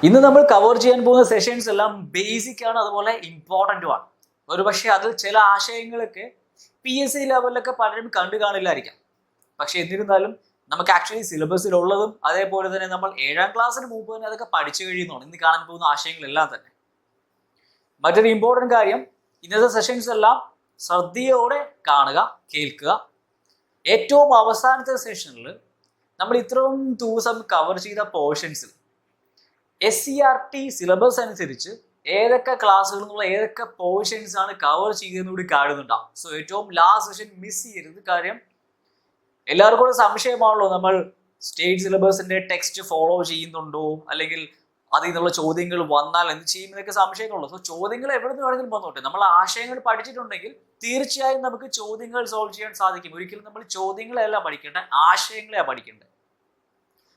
ഇന്ന് നമ്മൾ കവർ ചെയ്യാൻ പോകുന്ന സെഷൻസ് എല്ലാം ബേസിക് ആണ്, അതുപോലെ ഇമ്പോർട്ടൻറ്റും ആണ്. ഒരുപക്ഷെ അതിൽ ചില ആശയങ്ങളൊക്കെ PSC ലെവലിലൊക്കെ പലരും കണ്ടു കാണില്ലായിരിക്കാം. പക്ഷെ എന്നിരുന്നാലും നമുക്ക് ആക്ച്വലി സിലബസിലുള്ളതും അതേപോലെ തന്നെ നമ്മൾ 7ാം ക്ലാസ്സിന് മുമ്പ് തന്നെ അതൊക്കെ പഠിച്ചു കഴിയുന്നതാണ് ഇന്ന് കാണാൻ പോകുന്ന ആശയങ്ങളെല്ലാം തന്നെ. മറ്റൊരു ഇമ്പോർട്ടൻറ്റ് കാര്യം, ഇന്നത്തെ സെഷൻസ് എല്ലാം ശ്രദ്ധയോടെ കാണുക, കേൾക്കുക. ഏറ്റവും അവസാനത്തെ സെഷനിൽ നമ്മൾ ഇത്രയും ദിവസം കവർ ചെയ്ത പോർഷൻസിൽ SCERT സിലബസ് അനുസരിച്ച് ഏതൊക്കെ ക്ലാസ്സുകളിൽ നിന്നുള്ള ഏതൊക്കെ പോർഷൻസ് ആണ് കവർ ചെയ്യുന്നതെന്ന് കൂടി കാണുന്നുണ്ടാവും. സോ ഏറ്റവും ലാസ്റ്റ് സെഷൻ മിസ് ചെയ്യരുത്. കാര്യം എല്ലാവർക്കും കൂടെ സംശയമാണല്ലോ, നമ്മൾ സ്റ്റേറ്റ് സിലബസിന്റെ ടെക്സ്റ്റ് ഫോളോ ചെയ്യുന്നുണ്ടോ, അല്ലെങ്കിൽ അതിൽ നിന്നുള്ള ചോദ്യങ്ങൾ വന്നാൽ എന്ത് ചെയ്യുന്നതൊക്കെ സംശയങ്ങളുള്ളൂ. സോ ചോദ്യങ്ങൾ എവിടെ നിന്ന് വേണമെങ്കിലും വന്നോട്ടെ, നമ്മൾ ആശയങ്ങൾ പഠിച്ചിട്ടുണ്ടെങ്കിൽ തീർച്ചയായും നമുക്ക് ചോദ്യങ്ങൾ സോൾവ് ചെയ്യാൻ സാധിക്കും. ഒരിക്കലും നമ്മൾ ചോദ്യങ്ങളെയല്ല പഠിക്കേണ്ടത്, ആശയങ്ങളെയാണ് പഠിക്കേണ്ടത്.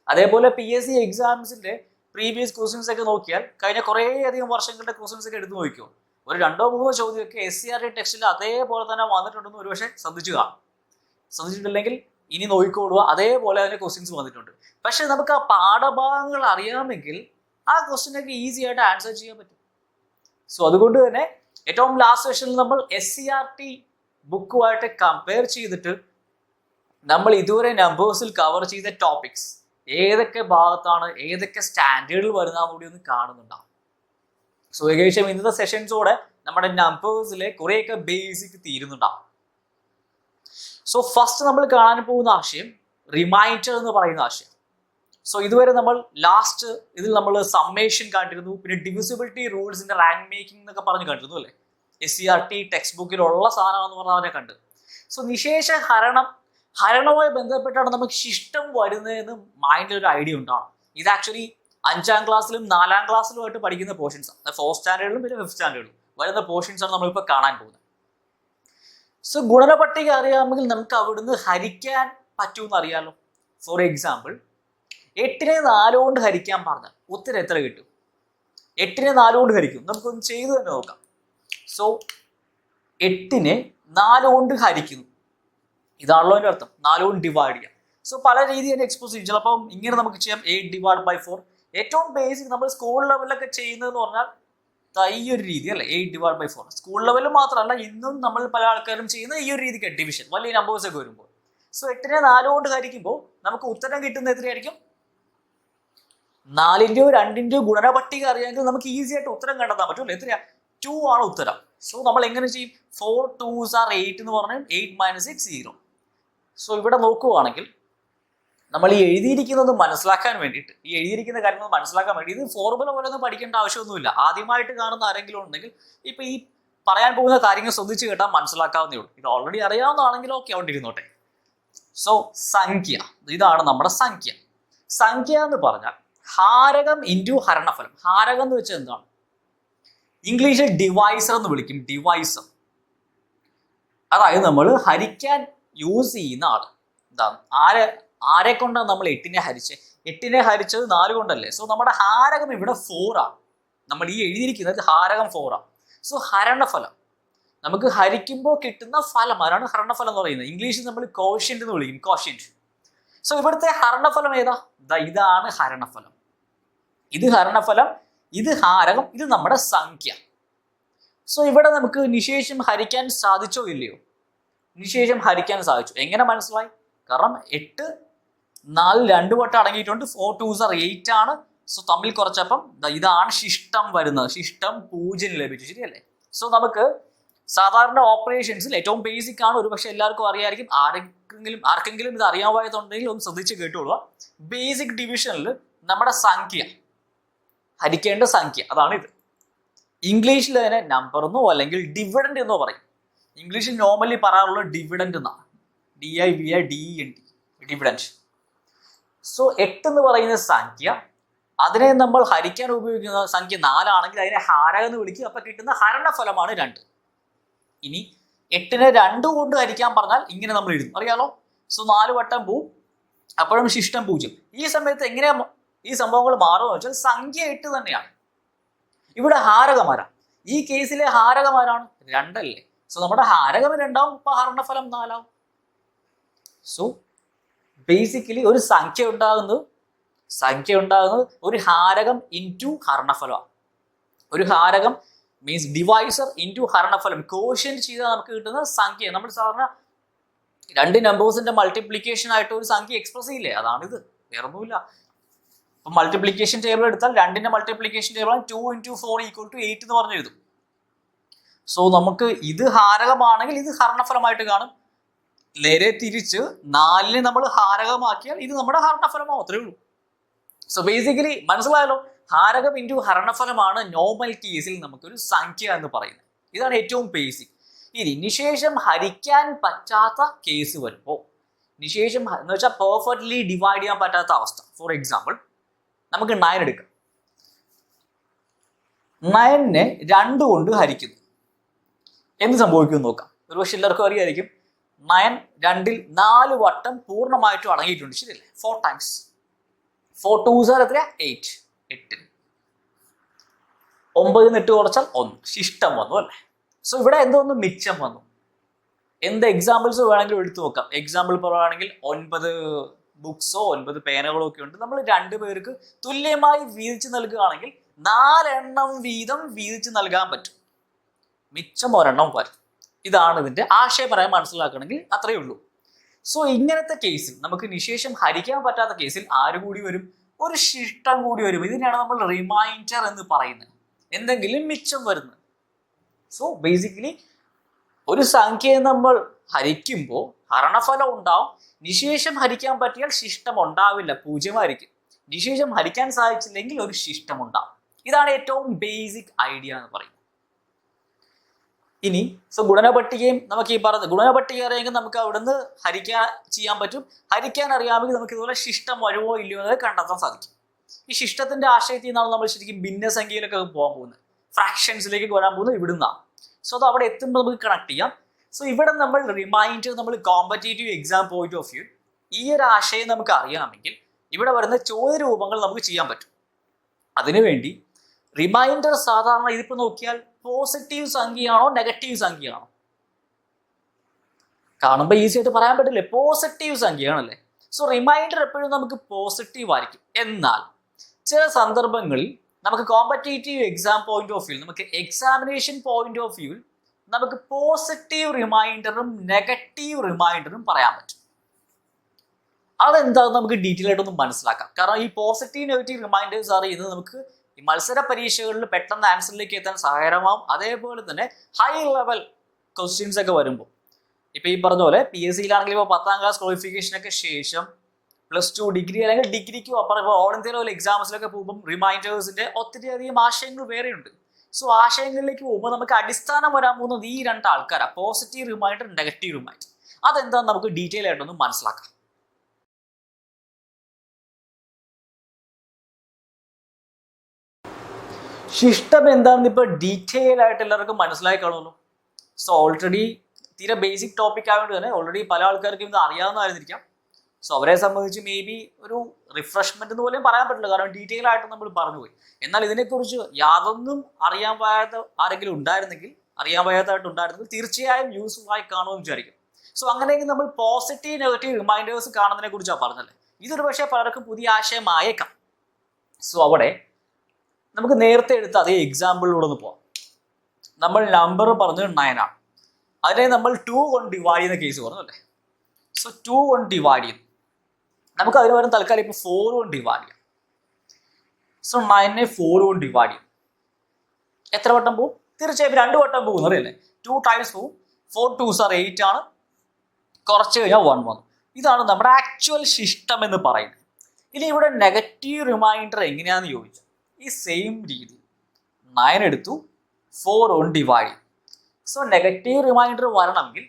അതേപോലെ PSC എക്സാംസിന്റെ പ്രീവിയസ് ക്വസ്റ്റ്യൻസ് ഒക്കെ നോക്കിയാൽ കഴിഞ്ഞ കുറേ അധികം വർഷങ്ങളുടെ ക്വസ്റ്റ്യൻസ് ഒക്കെ എടുത്തു നോക്കിയോ, ഒരു 2-3 ചോദ്യമൊക്കെ SCERT ടെക്സ്റ്റിൽ അതേപോലെ തന്നെ വന്നിട്ടുണ്ടെന്ന് ഒരുപക്ഷെ ശ്രദ്ധിച്ചിട്ടില്ലെങ്കിൽ ഇനി നോക്കിക്കോളുക, അതേപോലെ അതിന്റെ ക്വസ്റ്റ്യൻസ് വന്നിട്ടുണ്ട്. പക്ഷെ നമുക്ക് ആ പാഠഭാഗങ്ങൾ അറിയാമെങ്കിൽ ആ ക്വസ്റ്റ്യനൊക്കെ ഈസി ആയിട്ട് ആൻസർ ചെയ്യാൻ പറ്റും. സോ അതുകൊണ്ട് തന്നെ ഏറ്റവും ലാസ്റ്റ് സെഷനിൽ നമ്മൾ SCERT ബുക്കുമായിട്ട് കമ്പയർ ചെയ്തിട്ട് നമ്മൾ ഇതുവരെ നമ്പേഴ്സിൽ കവർ ചെയ്ത ടോപ്പിക്സ് ഏതൊക്കെ ഭാഗത്താണ്, ഏതൊക്കെ സ്റ്റാൻഡേർഡിൽ വരുന്നതെന്ന് കൂടി ഒന്ന് കാണുന്നുണ്ടാവും. സോ ഏകദേശം ഇന്നത്തെ സെഷൻസോടെ നമ്മുടെ നമ്പേഴ്സിലെ കുറേയൊക്കെ ബേസിക് തീരുന്നുണ്ടാവും. സോ ഫസ്റ്റ് നമ്മൾ കാണാൻ പോകുന്ന ആശയം റിമൈൻഡർ എന്ന് പറയുന്ന ആശയം. സോ ഇതുവരെ നമ്മൾ ലാസ്റ്റ് ഇതിൽ നമ്മൾ സമ്മേഷൻ കണ്ടിരുന്നു, പിന്നെ ഡിവിസിബിലിറ്റി റൂൾസിന്റെ റാങ്ക് മേക്കിംഗ് എന്നൊക്കെ പറഞ്ഞ് കണ്ടിരുന്നു അല്ലേ. SCERT ടെക്സ്റ്റ് ബുക്കിലുള്ള സാധനമാണെന്ന് പറഞ്ഞാൽ കണ്ട്. സോ നിശേഷ ഹരണവുമായി ബന്ധപ്പെട്ടാണ് നമുക്ക് ശിഷ്ടം വരുന്നതെന്ന് മൈൻഡിൽ ഒരു ഐഡിയ ഉണ്ടാവണം. ഇത് ആക്ച്വലി 5ാം ക്ലാസ്സിലും 4ാം ക്ലാസ്സിലുമായിട്ട് പഠിക്കുന്ന പോർഷൻസ് ആണ്. 4th സ്റ്റാൻഡേർഡിലും പിന്നെ 5th സ്റ്റാൻഡേർഡിലും വരുന്ന പോർഷൻസ് ആണ് നമ്മളിപ്പോൾ കാണാൻ പോകുന്നത്. സോ ഗുണന പട്ടിക അറിയാമെങ്കിൽ നമുക്ക് അവിടുന്ന് ഹരിക്കാൻ പറ്റുമെന്ന് അറിയാലോ. ഫോർ എക്സാമ്പിൾ 8നെ 4 കൊണ്ട് ഹരിക്കാൻ പറഞ്ഞാൽ ഉത്തരം എത്ര കിട്ടും? 8നെ 4 കൊണ്ട് ഹരിക്കും, നമുക്കൊന്ന് ചെയ്തു തന്നെ നോക്കാം. സോ 8നെ 4 കൊണ്ട് ഹരിക്കുന്നു, ഇതാണല്ലോ അതിൻ്റെ അർത്ഥം. 4 കൊണ്ട് ഡിവൈഡ് ചെയ്യാം. സോ പല രീതിയിൽ എക്സ്പോസ് ചെയ്യും. ചിലപ്പം ഇങ്ങനെ നമുക്ക് ചെയ്യാം, 8/4. ഏറ്റവും ബേസിക് നമ്മൾ സ്കൂൾ ലെവലിലൊക്കെ ചെയ്യുന്നതെന്ന് പറഞ്ഞാൽ ഈ ഒരു രീതി അല്ലേ, 8/4. സ്കൂൾ ലെവലിൽ മാത്രമല്ല, ഇന്നും നമ്മൾ പല ആൾക്കാരും ചെയ്യുന്ന ഈ ഒരു രീതിക്ക് ഡിവിഷൻ വലിയ നമ്പേഴ്സ് ഒക്കെ വരുമ്പോൾ. സോ 8നെ 4 കൊണ്ട് ഹരിക്കുമ്പോൾ നമുക്ക് ഉത്തരം കിട്ടുന്നത് എത്രയായിരിക്കും? 4ന്റെയോ 2ന്റെയോ ഗുണന പട്ടിക അറിയാമെങ്കിൽ നമുക്ക് ഈസി ആയിട്ട് ഉത്തരം കണ്ടെത്താൻ പറ്റും. എത്രയാ? 2 ആണ് ഉത്തരം. സോ നമ്മൾ എങ്ങനെ ചെയ്യും? 4 2s are 8 എന്ന് പറഞ്ഞാൽ 8 - 6 0. സോ ഇവിടെ നോക്കുവാണെങ്കിൽ നമ്മൾ ഈ എഴുതിയിരിക്കുന്നത് മനസ്സിലാക്കാൻ വേണ്ടിയിട്ട്, ഈ എഴുതിയിരിക്കുന്ന കാര്യങ്ങൾ മനസ്സിലാക്കാൻ വേണ്ടി, ഇത് ഫോർമുല പോലെ ഒന്നും പഠിക്കേണ്ട ആവശ്യമൊന്നുമില്ല. ആദ്യമായിട്ട് കാണുന്ന ആരെങ്കിലും ഉണ്ടെങ്കിൽ ഇപ്പൊ ഈ പറയാൻ പോകുന്ന കാര്യങ്ങൾ ശ്രദ്ധിച്ച് കേട്ടാൽ മനസ്സിലാക്കാവുന്നേ ഉള്ളൂ. ഇത് ഓൾറെഡി അറിയാവുന്നതാണെങ്കിൽ ഓക്കെ അവിടെ ഇരുന്നോട്ടെ. സോ സംഖ്യ, ഇതാണ് നമ്മുടെ സംഖ്യ. സംഖ്യ എന്ന് പറഞ്ഞാൽ ഹാരകം ഇൻറ്റു ഹരണഫലം. ഹാരകം എന്ന് വെച്ചാൽ എന്താണ്? ഇംഗ്ലീഷിൽ ഡിവൈസർ എന്ന് വിളിക്കും. ഡിവൈസർ അതായത് നമ്മൾ ഹരിക്കാൻ യൂസ് ചെയ്യുന്ന ആള്. എന്താണ്? ആരെ കൊണ്ടാണ് നമ്മൾ 8നെ ഹരിച്ചത്? 8നെ ഹരിച്ചത് 4 കൊണ്ടല്ലേ. സോ നമ്മുടെ ഹാരകം ഇവിടെ 4 ആണ്. നമ്മൾ ഈ എഴുതിയിരിക്കുന്നത് ഹാരകം 4 ആണ്. സോ ഹരണഫലം നമുക്ക് ഹരിക്കുമ്പോൾ കിട്ടുന്ന ഫലം, അതാണ് ഹരണഫലം എന്ന് പറയുന്നത്. ഇംഗ്ലീഷിൽ നമ്മൾ കോഷ്യന്റ് എന്ന് വിളിക്കും, കോഷ്യന്റ്. സോ ഇവിടുത്തെ ഹരണഫലം ഏതാ? ഇതാണ് ഹരണഫലം. ഇത് ഹരണഫലം, ഇത് ഹാരകം, ഇത് നമ്മുടെ സംഖ്യ. സോ ഇവിടെ നമുക്ക് നിശേഷം ഹരിക്കാൻ സാധിച്ചോ ഇല്ലയോ? നിശേഷം ഹരിക്കാൻ സാധിച്ചു. എങ്ങനെ മനസ്സിലായി? കാരണം 8 4 2 വട്ടം അടങ്ങിയിട്ടുണ്ട്. 4 2s are 8 ആണ്. സോ തമ്മിൽ കുറച്ചപ്പം ഇതാണ് ശിഷ്ടം വരുന്നത്. ശിഷ്ടം 0 ലഭിച്ചു, ശരിയല്ലേ? സോ നമുക്ക് സാധാരണ ഓപ്പറേഷൻസിൽ ഏറ്റവും ബേസിക് ആണ്, ഒരുപക്ഷെ എല്ലാവർക്കും അറിയാമായിരിക്കും. ആർക്കെങ്കിലും ഇത് അറിയാമായതുണ്ടെങ്കിൽ ഒന്ന് ശ്രദ്ധിച്ച് കേട്ടോളുക. ബേസിക് ഡിവിഷനിൽ നമ്മുടെ സംഖ്യ, ഹരിക്കേണ്ട സംഖ്യ, അതാണ് ഇത്. ഇംഗ്ലീഷിൽ അതിനെ നമ്പർ എന്നോ അല്ലെങ്കിൽ ഡിവിഡൻഡ് എന്നോ പറയും. ഇംഗ്ലീഷിൽ നോർമലി പറയാറുള്ളത് ഡിവിഡൻഡ് എന്നാണ്. DIVIDEND, dividend. സോ 8 എന്ന് പറയുന്ന സംഖ്യ, അതിനെ നമ്മൾ ഹരിക്കാൻ ഉപയോഗിക്കുന്ന സംഖ്യ 4 ആണെങ്കിൽ അതിനെ ഹാരകം എന്ന് വിളിക്കും. അപ്പൊ കിട്ടുന്ന ഹരണഫലമാണ് 2. ഇനി 8നെ 2 കൊണ്ട് ഹരിക്കാൻ പറഞ്ഞാൽ ഇങ്ങനെ നമ്മൾ എഴുതും, അറിയാലോ. സോ 4 വട്ടം പോവും, അപ്പോഴും ശിഷ്ടം 0. ഈ സമയത്ത് എങ്ങനെയാ ഈ സംഭവങ്ങൾ മാറുമെന്ന് വെച്ചാൽ സംഖ്യ 8 തന്നെയാണ്. ഇവിടെ ഹാരകമാരാണ്. ഈ കേസിലെ ഹാരകമാരാണ് 2 അല്ലേ. സോ നമ്മുടെ ഹാരകം 2 ആവും, അപ്പൊ ഹരണഫലം 4 ആവും. സോ ബേസിക്കലി ഒരു സംഖ്യ ഉണ്ടാകുന്നത് സംഖ്യ ഉണ്ടാകുന്നത് ഒരു ഹാരകം ഇൻറ്റു ഹരണഫലമാണ്. ഒരു ഹാരകം മീൻസ് ഡിവൈസർ ഇൻറ്റു ഹരണഫലം കോഷ്യന്റ് ചെയ്താൽ നമുക്ക് കിട്ടുന്ന സംഖ്യ. നമ്മൾ സാധാരണ രണ്ട് നമ്പേഴ്സിന്റെ മൾട്ടിപ്ലിക്കേഷൻ ആയിട്ട് ഒരു സംഖ്യ എക്സ്പ്രസ് ചെയ്യില്ലേ, അതാണിത്, വേറൊന്നുമില്ല. ഇപ്പൊ മൾട്ടിപ്ലിക്കേഷൻ ടേബിൾ എടുത്താൽ രണ്ടിന്റെ മൾട്ടിപ്ലിക്കേഷൻ ടേബിൾ 2 × 4 = 8 എന്ന് പറഞ്ഞു എഴുതും. സോ നമുക്ക് ഇത് ഹാരകമാണെങ്കിൽ ഇത് ഹരണഫലമായിട്ട് കാണും. നേരെ തിരിച്ച് 4നെ നമ്മൾ ഹാരകമാക്കിയാൽ ഇത് നമ്മുടെ ഹരണഫലമാവും, അത്രേ ഉള്ളൂ. സോ ബേസിക്കലി മനസ്സിലായല്ലോ, ഹാരകം ഇൻറ്റു ഹരണഫലമാണ് നോർമൽ കേസിൽ നമുക്കൊരു സംഖ്യ എന്ന് പറയുന്നത്. ഇതാണ് ഏറ്റവും ബേസിക്. ഇനി നിശേഷം ഹരിക്കാൻ പറ്റാത്ത കേസ് വരുമ്പോൾ, നിശേഷം എന്ന് വെച്ചാൽ പെർഫെക്റ്റ്ലി ഡിവൈഡ് ചെയ്യാൻ പറ്റാത്ത അവസ്ഥ. ഫോർ എക്സാമ്പിൾ നമുക്ക് 9 എടുക്കാം. 9നെ 2 കൊണ്ട് ഹരിക്കുന്നു, എന്ത് സംഭവിക്കും നോക്കാം. ഒരുപക്ഷെ എല്ലാവർക്കും അറിയായിരിക്കും, 9 2ൽ 4 വട്ടം പൂർണ്ണമായിട്ടും അടങ്ങിയിട്ടുണ്ട്, ശരിയല്ലേ? 4 times. 4 2s എത്രയാ? 8. 8. 9 8 കുറച്ചാൽ 1, ശിഷ്ടം വന്നു അല്ലേ? സോ ഇവിടെ എന്തോന്ന് മിച്ചം വന്നു. എന്ത് എക്സാമ്പിൾസ് വേണമെങ്കിലും എടുത്തു നോക്കാം. എക്സാമ്പിൾ പറയുകയാണെങ്കിൽ 9 ബുക്സോ 9 പേനകളോ ഒക്കെ ഉണ്ട്. നമ്മൾ 2 പേർക്ക് തുല്യമായി വീതിച്ച് നൽകുകയാണെങ്കിൽ 4 എണ്ണം വീതം വീതിച്ച് നൽകാൻ പറ്റും, മിച്ചം ഒരെണ്ണം വരും. ഇതാണ് ഇതിന്റെ ആശയപരമായി മനസ്സിലാക്കണമെങ്കിൽ അത്രയേ ഉള്ളൂ. സോ ഇങ്ങനത്തെ കേസിൽ നമുക്ക് നിശേഷം ഹരിക്കാൻ പറ്റാത്ത കേസിൽ ആര് കൂടി വരും? ഒരു ശിഷ്ടം കൂടി വരും. ഇതിനെയാണ് നമ്മൾ റിമൈൻഡർ എന്ന് പറയുന്നത്, എന്തെങ്കിലും മിച്ചം വരുന്നത്. സോ ബേസിക്കലി ഒരു സംഖ്യയെ നമ്മൾ ഹരിക്കുമ്പോൾ ഹരണഫലം ഉണ്ടാവും. നിശേഷം ഹരിക്കാൻ പറ്റിയാൽ ശിഷ്ടം ഉണ്ടാവില്ല, 0 ആയിരിക്കും. നിശേഷം ഹരിക്കാൻ സാധിച്ചില്ലെങ്കിൽ ഒരു ശിഷ്ടം ഉണ്ടാവും. ഇതാണ് ഏറ്റവും ബേസിക് ഐഡിയ എന്ന് പറയുന്നത്. ഇനി സോ ഗുണനപട്ടികയും നമുക്ക് ഈ പറഞ്ഞത് ഗുണനപട്ടിക അറിയാമെങ്കിൽ നമുക്ക് അവിടുന്ന് ഹരിക്കാൻ ചെയ്യാൻ പറ്റും. ഹരിക്കാൻ അറിയാമെങ്കിൽ നമുക്ക് ഇതുപോലെ ശിഷ്ടം വരുമോ ഇല്ലയോ എന്നത് കണ്ടെത്താൻ സാധിക്കും. ഈ ശിഷ്ടത്തിന്റെ ആശയത്തിൽ നിന്നാണ് നമ്മൾ ശരിക്കും ഭിന്നസംഖ്യയിലൊക്കെ പോകാൻ പോകുന്നത്, ഫ്രാക്ഷൻസിലേക്ക് വരാൻ പോകുന്നത് ഇവിടുന്നാണ്. സോ അത് അവിടെ എത്തുമ്പോൾ നമുക്ക് കണക്ട് ചെയ്യാം. സോ ഇവിടെ നമ്മൾ റിമൈൻഡർ, നമ്മൾ competitive exam point of view ഈ ഒരു ആശയം നമുക്ക് അറിയാമെങ്കിൽ ഇവിടെ വരുന്ന ചോദ്യ രൂപങ്ങൾ നമുക്ക് ചെയ്യാൻ പറ്റും. അതിനുവേണ്ടി റിമൈൻഡർ സാധാരണ ഇതിപ്പോ നോക്കിയാൽ പോസിറ്റീവ് സംഖ്യയാണോ നെഗറ്റീവ് സംഖ്യയാണോ? കാണുമ്പോൾ ഈസി ആയിട്ട് പറയാൻ പറ്റില്ലേ, പോസിറ്റീവ് സംഖ്യയാണല്ലേ. സോ റിമൈൻഡർ എപ്പോഴും നമുക്ക് പോസിറ്റീവ് ആയിരിക്കും. എന്നാൽ ചില സന്ദർഭങ്ങളിൽ നമുക്ക് competitive exam point of view, നമുക്ക് എക്സാമിനേഷൻ പോയിന്റ് ഓഫ് വ്യൂ നമുക്ക് പോസിറ്റീവ് റിമൈൻഡറും നെഗറ്റീവ് റിമൈൻഡറും പറയാൻ പറ്റും. അതെന്താണെന്ന് നമുക്ക് ഡീറ്റെയിൽ ആയിട്ടൊന്ന് മനസ്സിലാക്കാം. കാരണം ഈ പോസിറ്റീവ് നെഗറ്റീവ് റിമൈൻഡേഴ്സ് അറിയുന്നത് നമുക്ക് ഈ മത്സര പരീക്ഷകളിൽ പെട്ടെന്ന് ആൻസറിലേക്ക് എത്താൻ സഹായകരമാവും. അതേപോലെ തന്നെ ഹൈ ലെവൽ ക്വസ്റ്റ്യൻസ് ഒക്കെ വരുമ്പോൾ, ഇപ്പൊ ഈ പറഞ്ഞ പോലെ PSCയിലാണെങ്കിൽ ഇപ്പോൾ 10ാം ക്ലാസ് ക്വാളിഫിക്കേഷനൊക്കെ ശേഷം +2 ഡിഗ്രി അല്ലെങ്കിൽ ഡിഗ്രിക്കും അപ്പുറം ഇപ്പോൾ ഓൾ ഇന്ത്യ ലെവൽ എക്സാംസിലൊക്കെ പോകുമ്പോൾ റിമൈൻഡേഴ്സിന്റെ ഒത്തിരി അധികം ആശയങ്ങൾ വേറെയുണ്ട്. സോ ആശയങ്ങളിലേക്ക് പോകുമ്പോൾ നമുക്ക് അടിസ്ഥാനം വരാൻ പോകുന്നത് ഈ 2 ആൾക്കാരാണ്, പോസിറ്റീവ് റിമൈൻഡർ, നെഗറ്റീവ് റിമൈൻഡർ. അതെന്താണെന്ന് നമുക്ക് ഡീറ്റെയിൽ ആയിട്ടൊന്ന് മനസ്സിലാക്കാം. ശിഷ്ടം എന്താണെന്ന് ഇപ്പൊ ഡീറ്റെയിൽ ആയിട്ട് എല്ലാവർക്കും മനസ്സിലായി കാണുമല്ലോ. സോ ഓൾറെഡി തീരെ ബേസിക് ടോപ്പിക് ആയതുകൊണ്ട് തന്നെ ഓൾറെഡി പല ആൾക്കാർക്കും ഇത് അറിയാവുന്നതായിരുന്നിരിക്കാം. സോ അവരെ സംബന്ധിച്ച് മേ ബി ഒരു റിഫ്രഷ്മെന്റ് എന്ന് പോലും പറയാൻ പറ്റില്ല, കാരണം ഡീറ്റെയിൽ ആയിട്ട് നമ്മൾ പറഞ്ഞുപോയി. എന്നാൽ ഇതിനെക്കുറിച്ച് യാതൊന്നും അറിയാൻ വയ്യാത്ത ആരെങ്കിലും ഉണ്ടായിരുന്നെങ്കിൽ, തീർച്ചയായും യൂസ്ഫുൾ ആയി കാണുമെന്ന് വിചാരിക്കും. സോ അങ്ങനെയെങ്കിൽ നമ്മൾ പോസിറ്റീവ് നെഗറ്റീവ് റിമൈൻഡേഴ്സ് കാണുന്നതിനെ കുറിച്ചാണ് പറഞ്ഞല്ലേ. ഇതൊരു പക്ഷേ പലർക്കും പുതിയ ആശയമായേക്കാം. സോ അവിടെ നമുക്ക് നേരത്തെ എടുത്ത അതേ എക്സാമ്പിളിലൂടെ ഒന്ന് പോവാം. നമ്മൾ നമ്പർ പറഞ്ഞത് 9 ആണ്, അതിനെ നമ്മൾ 2 കൊണ്ട് ഡിവൈഡ് ചെയ്യുന്ന കേസ് പറഞ്ഞു അല്ലേ. സോ 2 കൊണ്ട് ഡിവൈഡ് ചെയ്യുന്നു, നമുക്ക് അതിന് പകരം തൽക്കാലം ഇപ്പോൾ 4 കൊണ്ട് ഡിവൈഡ് ചെയ്യാം. സോ 9നെ 4 കൊണ്ട് ഡിവൈഡ് ചെയ്യും. എത്ര വട്ടം പോവും? തീർച്ചയായും 2 വട്ടം പോകുന്നു അറിയല്ലേ. 2 times പോവും. 4 2s are 8 ആണ്, കുറച്ച് കഴിഞ്ഞാൽ 1 വന്നു. ഇതാണ് നമ്മുടെ ആക്ച്വൽ ശിഷ്ടം എന്ന് പറയുന്നത്. ഇനി ഇവിടെ നെഗറ്റീവ് റിമൈൻഡർ എങ്ങനെയാണെന്ന് ചോദിച്ചു, ഈ സെയിം രീതി 9 എടുത്തു, 4 കൊണ്ട് ഡിവൈഡ് ചെയ്യും. സോ നെഗറ്റീവ് റിമൈൻഡർ വരണമെങ്കിൽ,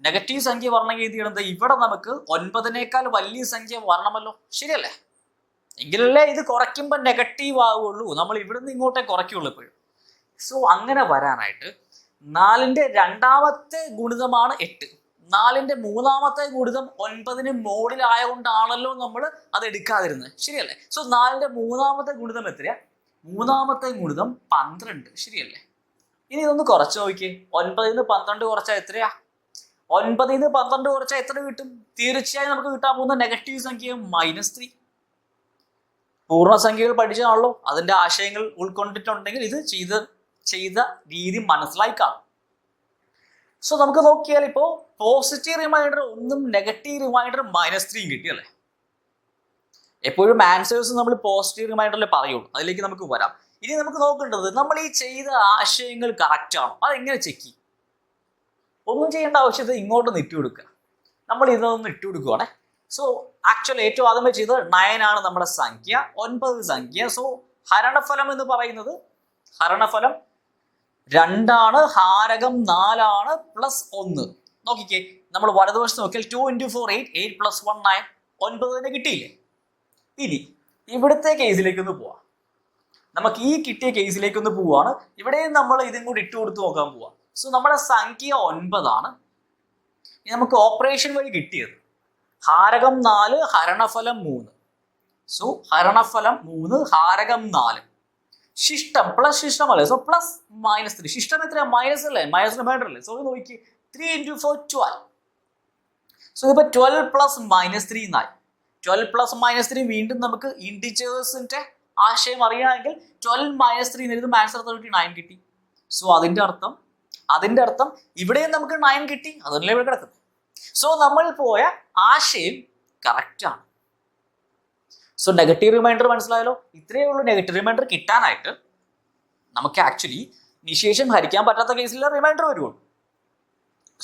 നെഗറ്റീവ് സംഖ്യ വരണമെങ്കിൽ എന്ത് ചെയ്യണം? ഇവിടെ നമുക്ക് 9നേക്കാൾ വലിയ സംഖ്യ വരണമല്ലോ, ശരിയല്ലേ? എങ്കിലല്ലേ ഇത് കുറയ്ക്കുമ്പോൾ നെഗറ്റീവ് ആവുകയുള്ളൂ, നമ്മൾ ഇവിടുന്ന് ഇങ്ങോട്ടേ കുറയ്ക്കുള്ളൂ എപ്പോഴും. സോ അങ്ങനെ വരാനായിട്ട് 4ന്റെ രണ്ടാമത്തെ ഗുണിതമാണ് 8, 4ന്റെ മൂന്നാമത്തെ ഗുണിതം 9ന് മോഡിലായതുകൊണ്ടാണല്ലോ നമ്മൾ അത് എടുക്കാതിരുന്നത്, ശരിയല്ലേ? സോ 4ന്റെ മൂന്നാമത്തെ ഗുണിതം എത്രയാ? മൂന്നാമത്തെ ഗുണിതം 12, ശരിയല്ലേ? ഇനി ഇതൊന്ന് കുറച്ച് നോക്കിയേ. 9ൽ നിന്ന് 12 കുറച്ചാൽ എത്രയാ? 9ൽ നിന്ന് 12 കുറച്ചാൽ എത്ര കിട്ടും? തീർച്ചയായും നമുക്ക് കിട്ടാൻ പോകുന്ന നെഗറ്റീവ് സംഖ്യ -3. പൂർണ്ണസംഖ്യകൾ പഠിച്ചാണല്ലോ, അതിന്റെ ആശയങ്ങൾ ഉൾക്കൊണ്ടിട്ടുണ്ടെങ്കിൽ ഇത് ചെയ്ത രീതി മനസ്സിലായി കാണും. സോ നമുക്ക് നോക്കിയാൽ ഇപ്പോൾ പോസിറ്റീവ് റിമൈൻഡർ 1 നെഗറ്റീവ് റിമൈൻഡർ -3 കിട്ടിയല്ലേ. എപ്പോഴും ആൻസേഴ്സ് നമ്മൾ പോസിറ്റീവ് റിമൈൻഡറിൽ പറയുള്ളൂ, അതിലേക്ക് നമുക്ക് വരാം. ഇനി നമുക്ക് നോക്കേണ്ടത് നമ്മൾ ഈ ചെയ്ത ആശയങ്ങൾ കറക്റ്റ് ആണോ, അതെങ്ങനെ ചെക്ക് ചെയ്യും? ഒന്നും ചെയ്യേണ്ട ആവശ്യത്തിൽ ഇങ്ങോട്ടൊന്ന് ഇട്ടു കൊടുക്കുക. നമ്മൾ ഇതൊന്ന് ഇട്ടു കൊടുക്കുവാണേ. സോ ആക്ച്വലി ഏറ്റവും ആദ്യമേ ചെയ്തത് 9 ആണ് നമ്മുടെ സംഖ്യ, 9 സംഖ്യ. സോ ഹരണഫലം എന്ന് പറയുന്നത് ഹരണഫലം 2 ആണ്, ഹാരകം 4 ആണ്, +1. നോക്കിക്കേ, നമ്മൾ വലതുവശത്ത് നോക്കിയാൽ 2 × 4 8, 8 + 1 9, 9 തന്നെ കിട്ടിയില്ലേ. ഇനി ഇവിടുത്തെ കേസിലേക്കൊന്ന് പോവാം. നമുക്ക് ഈ കിട്ടിയ കേസിലേക്കൊന്ന് പോവാണ്. ഇവിടെയും നമ്മൾ ഇതും കൂടി ഇട്ട് കൊടുത്ത് നോക്കാൻ പോവാം. സോ നമ്മുടെ സംഖ്യ 9 ആണ്. ഇനി നമുക്ക് ഓപ്പറേഷൻ വഴി കിട്ടിയത് ഹാരകം 4, ഹരണഫലം 3. സോ ഹരണഫലം 3, ഹാരകം 4. ശിഷ്ടം പ്ലസ് ശിഷ്ടം അല്ലേ. സോ +-3. ശിഷ്ടം എത്രയാ? മൈനസ് അല്ലേ, മൈനസ് റിമൈൻഡർ അല്ലേ. സോ നോക്കി 3 × 4 12. സോ ഇതിപ്പോ 12 + -3 എന്നായി. 12 + -3 വീണ്ടും നമുക്ക് ഇൻഡിജേഴ്സിന്റെ ആശയം അറിയാമെങ്കിൽ 12 - 3 എഴുതുമ്പോൾ ആൻസർ 39 കിട്ടി. സോ അതിന്റെ അർത്ഥം ഇവിടെയും നമുക്ക് 9 കിട്ടി, അതല്ലേ ഇവിടെ കിടക്കുന്നത്. സോ നമ്മൾ പോയ ആശയം കറക്റ്റ് ആണ്. സോ നെഗറ്റീവ് റിമൈൻഡർ മനസ്സിലായല്ലോ. ഇത്രയേ ഉള്ളൂ. നെഗറ്റീവ് റിമൈൻഡർ കിട്ടാനായിട്ട് നമുക്ക് ആക്ച്വലി നിശേഷം ഹരിക്കാൻ പറ്റാത്ത കേസിൽ റിമൈൻഡർ വരുള്ളൂ.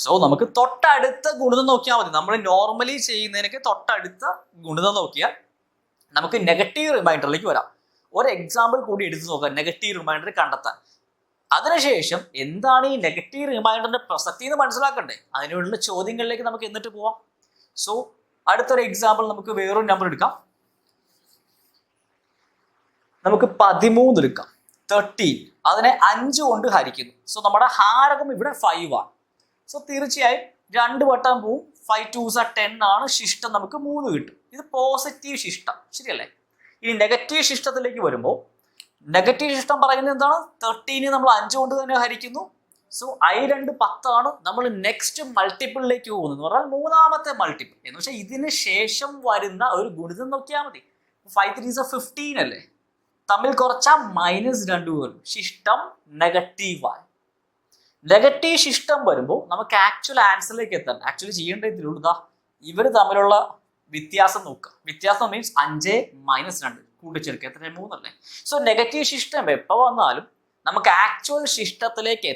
സോ നമുക്ക് തൊട്ടടുത്ത ഗുണിതം നോക്കിയാൽ മതി. നമ്മൾ നോർമലി ചെയ്യുന്നതിനൊക്കെ തൊട്ടടുത്ത ഗുണിതം നോക്കിയാൽ നമുക്ക് നെഗറ്റീവ് റിമൈൻഡറിലേക്ക് വരാം. ഒരു എക്സാമ്പിൾ കൂടി എടുത്ത് നോക്കാം നെഗറ്റീവ് റിമൈൻഡർ കണ്ടെത്താൻ. അതിനുശേഷം എന്താണ് ഈ നെഗറ്റീവ് റിമൈൻഡറിന്റെ പ്രസക്തി എന്ന് മനസ്സിലാക്കണ്ടേ. അതിനുള്ള ചോദ്യങ്ങളിലേക്ക് നമുക്ക് എന്നിട്ട് പോവാം. സോ അടുത്തൊരു എക്സാമ്പിൾ നമുക്ക് വേറൊരു നമ്പർ എടുക്കാം. നമുക്ക് 13 എടുക്കാം. 13 അതിനെ 5 കൊണ്ട് ഹരിക്കുന്നു. സോ നമ്മുടെ ഹാരകം ഇവിടെ 5 ആണ്. സോ തീർച്ചയായും 2 വട്ടം പോവും. 5 2s are 10 ആണ്. ശിഷ്ടം നമുക്ക് 3 കിട്ടും. ഇത് പോസിറ്റീവ് ശിഷ്ടം, ശരിയല്ലേ. ഇനി നെഗറ്റീവ് ശിഷ്ടത്തിലേക്ക് വരുമ്പോൾ നെഗറ്റീവ് ശിഷ്ടം പറയുന്നത് എന്താണ്? 13 നമ്മൾ 5 കൊണ്ട് തന്നെ ഹരിക്കുന്നു. സോ i2 10 ആണ്. നമ്മൾ നെക്സ്റ്റ് മൾട്ടിപ്പിളിലേക്ക് പോകുന്നു എന്ന് പറഞ്ഞാൽ മൂന്നാമത്തെ മൾട്ടിപ്പിൾ എന്ന് വെച്ചാൽ ഇതിന് ശേഷം വരുന്ന ഒരു ഗുണിതം നോക്കിയാൽ മതി. 5 3s are 15 അല്ലേ. തമ്മിൽ കുറച്ചാൽ -2 വരും. ശിഷ്ടം നെഗറ്റീവായി. നെഗറ്റീവ് ശിഷ്ടം വരുമ്പോൾ നമുക്ക് ആക്ച്വൽ ആൻസറിലേക്ക് എത്താൻ ആക്ച്വലി ചെയ്യേണ്ടതിലുള്ള ഇവർ തമ്മിലുള്ള വ്യത്യാസം നോക്കുക. വ്യത്യാസം മീൻസ് 5 - 2 കൂട്ടിച്ചേർക്കുക. എത്ര? 3 അല്ലേ. സോ നെഗറ്റീവ് ശിഷ്ടം എപ്പോൾ വന്നാലും നമുക്ക് ആക്ച്വൽ ശിഷ്ടത്തിലേക്ക്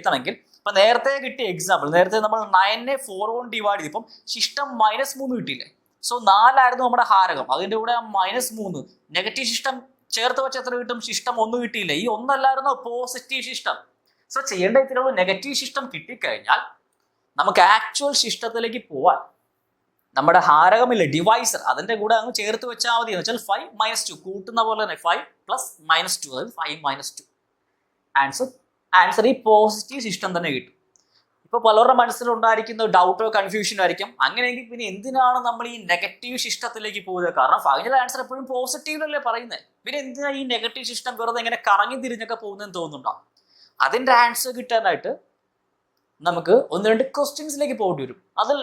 എത്തണമെങ്കിൽ ഇപ്പൊ നേരത്തെ കിട്ടിയ എക്സാമ്പിൾ, നേരത്തെ നമ്മൾ 9നെ 4 കൊണ്ട് ഡിവൈഡ് ചെയ്തപ്പം ശിഷ്ടം -3 കിട്ടിയില്ലേ. സോ 4 ആയിരുന്നു നമ്മുടെ ഹാരകം, അതിന്റെ കൂടെ -3 നെഗറ്റീവ് ശിഷ്ടം ചേർത്ത് വെച്ച് എത്ര കിട്ടും? ശിഷ്ടം 1 കിട്ടിയില്ലേ. ഈ 1 അല്ലായിരുന്നു പോസിറ്റീവ് ശിഷ്ടം. സോ ചെയ്യേണ്ട ഇത്രയുള്ള നെഗറ്റീവ് ശിഷ്ടം കിട്ടിക്കഴിഞ്ഞാൽ നമുക്ക് ആക്ച്വൽ ശിഷ്ടത്തിലേക്ക് പോവാൻ നമ്മുടെ ഹാരകമില്ല ഡിവൈസർ, അതിന്റെ കൂടെ അങ്ങ് ചേർത്ത് വെച്ചാൽ മതി. എന്ന് വെച്ചാൽ 5 - 2 കൂട്ടുന്ന പോലെ തന്നെ 5 + -2 അതായത് 5 - 2. ആൻസർ ഈ പോസിറ്റീവ് ശിഷ്ടം തന്നെ കിട്ടും. ഇപ്പൊ പലരുടെ മനസ്സിലുണ്ടായിരിക്കുന്ന ഡൗട്ടോ കൺഫ്യൂഷനോ ആയിരിക്കും. അങ്ങനെയെങ്കിൽ പിന്നെ എന്തിനാണ് നമ്മൾ ഈ നെഗറ്റീവ് ശിഷ്ടത്തിലേക്ക് പോകുന്നത്? കാരണം ഫൈനൽ ആൻസർ എപ്പോഴും പോസിറ്റീവിലല്ലേ പറയുന്നത്. പിന്നെ എന്തിനാ ഈ നെഗറ്റീവ് ശിഷ്ടം വെറുതെ ഇങ്ങനെ കറങ്ങി തിരിഞ്ഞൊക്കെ പോകുന്നതെന്ന് തോന്നുന്നുണ്ടോ? അതിന്റെ ആൻസർ കിട്ടാനായിട്ട് നമുക്ക് 1-2 ക്വസ്റ്റ്യൻസിലേക്ക് പോകേണ്ടി വരും. അതിൽ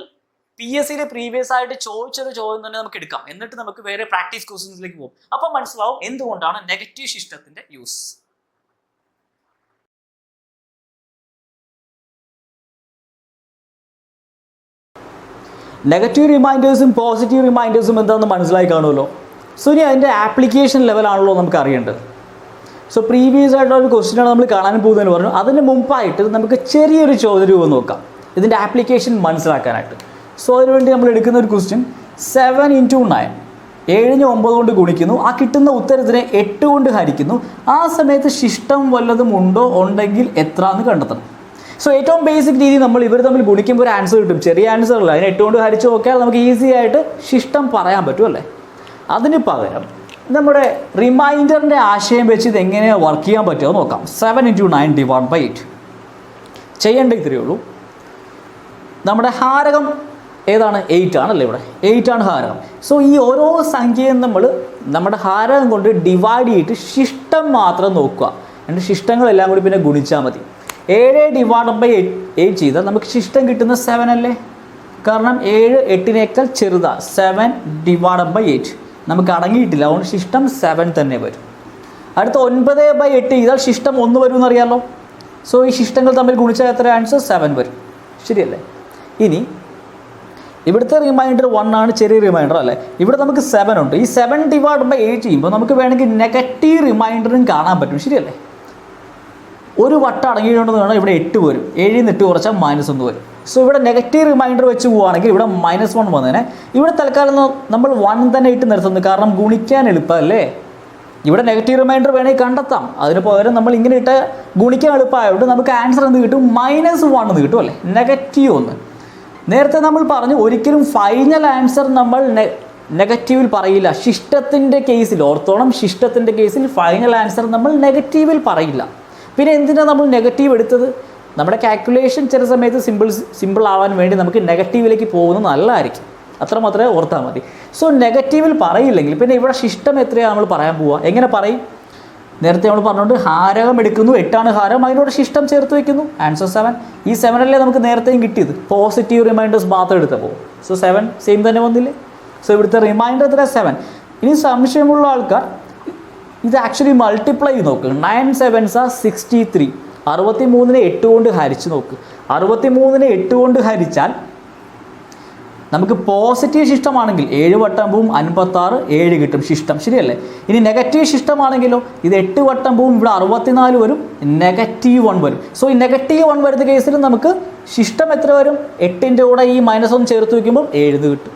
PSCയിൽ പ്രീവിയസ് ആയിട്ട് ചോദിച്ചൊരു ചോദ്യം തന്നെ നമുക്ക് എടുക്കാം. എന്നിട്ട് നമുക്ക് വേറെ പ്രാക്ടീസ് ക്വസ്റ്റ്യൻസിലേക്ക് പോകും. അപ്പം മനസ്സിലാവും എന്തുകൊണ്ടാണ് നെഗറ്റീവ് ശിഷ്ടത്തിന്റെ യൂസ്. നെഗറ്റീവ് റിമൈൻഡേഴ്സും പോസിറ്റീവ് റിമൈൻഡേഴ്സും എന്താണെന്ന് മനസ്സിലായി കാണുമല്ലോ. സോ ഇനി അതിൻ്റെ ആപ്ലിക്കേഷൻ ലെവലാണല്ലോ നമുക്ക് അറിയേണ്ടത്. സോ പ്രീവിയസ് ആയിട്ടുള്ള ഒരു ക്വസ്റ്റ്യനാണ് നമ്മൾ കാണാൻ പോകുന്നതെന്ന് പറഞ്ഞു. അതിന് മുമ്പായിട്ട് നമുക്ക് ചെറിയൊരു ചോദ്യരൂപം നോക്കാം ഇതിൻ്റെ ആപ്ലിക്കേഷൻ മനസ്സിലാക്കാനായിട്ട്. സോ അതിനുവേണ്ടി നമ്മൾ എടുക്കുന്ന ഒരു ക്വസ്റ്റ്യൻ 7 × 9 7നെ 9 കൊണ്ട് ഗുണിക്കുന്നു. ആ കിട്ടുന്ന ഉത്തരത്തിനെ 8 കൊണ്ട് ഹരിക്കുന്നു. ആ സമയത്ത് ശിഷ്ടം വല്ലതും ഉണ്ടെങ്കിൽ എത്ര എന്ന് കണ്ടെത്തണം. സോ ഏറ്റവും ബേസിക് രീതി നമ്മൾ ഇവർ തമ്മിൽ ഗുണിക്കുമ്പോൾ ഒരു ആൻസർ കിട്ടും. ചെറിയ ആൻസർ അല്ല, അതിന് 8 കൊണ്ട് ഹരിച്ച് നോക്കിയാൽ നമുക്ക് ഈസി ആയിട്ട് ശിഷ്ടം പറയാൻ പറ്റും അല്ലേ. അതിന് പകരം നമ്മുടെ റിമൈൻഡറിൻ്റെ ആശയം വെച്ച് ഇത് എങ്ങനെയാണ് വർക്ക് ചെയ്യാൻ പറ്റുമോ നോക്കാം. 7 × 9 / 8 ചെയ്യേണ്ട ഇത്രയേ ഉള്ളൂ. നമ്മുടെ ഹാരകം ഏതാണ്? 8 ആണല്ലേ. ഇവിടെ 8 ആണ് ഹാരകം. സോ ഈ ഓരോ സംഖ്യയും നമ്മൾ നമ്മുടെ ഹാരകം കൊണ്ട് ഡിവൈഡ് ചെയ്തിട്ട് ശിഷ്ടം മാത്രം നോക്കുക. എന്നിട്ട് ശിഷ്ടങ്ങളെല്ലാം കൂടി പിന്നെ ഗുണിച്ചാൽ മതി. 7 / 8 ചെയ്താൽ നമുക്ക് ശിഷ്ടം കിട്ടുന്ന 7 അല്ലേ. കാരണം 7 8നേക്കാൾ ചെറുതാണ്. 7 / 8 നമുക്ക് അടങ്ങിയിട്ടില്ല, അതുകൊണ്ട് ശിഷ്ടം 7 തന്നെ വരും. അടുത്ത 9/8 ചെയ്താൽ ശിഷ്ടം 1 വരും എന്നറിയാമല്ലോ. സോ ഈ ശിഷ്ടങ്ങൾ തമ്മിൽ ഗുണിച്ചാൽ എത്ര ആൻസർ 7 വരും, ശരിയല്ലേ? ഇനി ഇവിടുത്തെ റിമൈൻഡർ 1 ആണ്, ചെറിയ റിമൈൻഡർ അല്ലേ. ഇവിടെ നമുക്ക് 7 ഉണ്ട്. ഈ 7/8 ചെയ്യുമ്പോൾ നമുക്ക് വേണമെങ്കിൽ നെഗറ്റീവ് റിമൈൻഡറും കാണാൻ പറ്റും, ശരിയല്ലേ? ഒരു വട്ടം അടങ്ങിയിട്ടുണ്ടെന്ന് വേണം, ഇവിടെ 8 വരും. 7 നിന്ന് 8 കുറച്ചാൽ -1 വരും. സോ ഇവിടെ നെഗറ്റീവ് റിമൈൻഡർ വെച്ച് പോവുകയാണെങ്കിൽ ഇവിടെ -1 വന്നതിനെ. ഇവിടെ തൽക്കാലം നമ്മൾ 1 തന്നെ ഇട്ട് നിർത്തുന്നു, കാരണം ഗുണിക്കാൻ എളുപ്പമല്ലേ. ഇവിടെ നെഗറ്റീവ് റിമൈൻഡർ വേണമെങ്കിൽ കണ്ടെത്താം, അതിന് പകരം നമ്മൾ ഇങ്ങനെ ഇട്ട് ഗുണിക്കാൻ എളുപ്പമായതുകൊണ്ട് നമുക്ക് ആൻസർ എന്ത് കിട്ടും? -1 എന്ന് കിട്ടും അല്ലേ, -1. നേരത്തെ നമ്മൾ പറഞ്ഞു ഒരിക്കലും ഫൈനൽ ആൻസർ നമ്മൾ നെഗറ്റീവിൽ പറയില്ല. ശിഷ്ടത്തിൻ്റെ കേസിൽ ഓർത്തോണം, ശിഷ്ടത്തിൻ്റെ കേസിൽ ഫൈനൽ ആൻസർ നമ്മൾ നെഗറ്റീവിൽ പറയില്ല. പിന്നെ എന്തിനാണ് നമ്മൾ നെഗറ്റീവ് എടുത്തത്? നമ്മുടെ കാൽക്കുലേഷൻ ചില സമയത്ത് സിമ്പിൾ ആവാൻ വേണ്ടി നമുക്ക് നെഗറ്റീവിലേക്ക് പോകുന്നത് നല്ലതായിരിക്കും, അത്ര മാത്രമേ ഓർത്താൽ മതി. സോ നെഗറ്റീവിൽ പറയില്ലെങ്കിൽ പിന്നെ ഇവിടെ ശിഷ്ടം എത്രയാണ് നമ്മൾ പറയാൻ പോവുക? എങ്ങനെ പറയും? നേരത്തെ നമ്മൾ പറഞ്ഞുകൊണ്ട് ഹാരകം എടുക്കുന്നു, 8 ഹാരം, അതിനോട് ശിഷ്ടം ചേർത്ത് വയ്ക്കുന്നു, ആൻസർ 7. ഈ 7 അല്ലേ നമുക്ക് നേരത്തെയും കിട്ടിയത്, പോസിറ്റീവ് റിമൈൻഡേഴ്സ് മാത്രം എടുത്തപ്പോൾ. സോ 7 സെയിം തന്നെ വന്നില്ലേ? സോ ഇവിടുത്തെ റിമൈൻഡർ എത്ര? 7. ഇനി സംശയമുള്ള ആൾക്കാർ ഇത് ആക്ച്വലി മൾട്ടിപ്ലൈ ചെയ്ത് നോക്ക്. 9 7s are 63. 63നെ 8 കൊണ്ട് ഹരിച്ച് നോക്ക്. 63നെ 8 കൊണ്ട് ഹരിച്ചാൽ നമുക്ക് പോസിറ്റീവ് ശിഷ്ടമാണെങ്കിൽ 7 വട്ടം പോവും, 56, 7 കിട്ടും ശിഷ്ടം, ശരിയല്ലേ? ഇനി നെഗറ്റീവ് ശിഷ്ടമാണെങ്കിലോ ഇത് 8 വട്ടം പോവും, ഇവിടെ 64 വരും, -1 വരും. സോ ഈ -1 വരുന്ന കേസിൽ നമുക്ക് ശിഷ്ടം എത്ര വരും? 8ൻ്റെ കൂടെ ഈ -1 ചേർത്ത് വയ്ക്കുമ്പോൾ 7 കിട്ടും.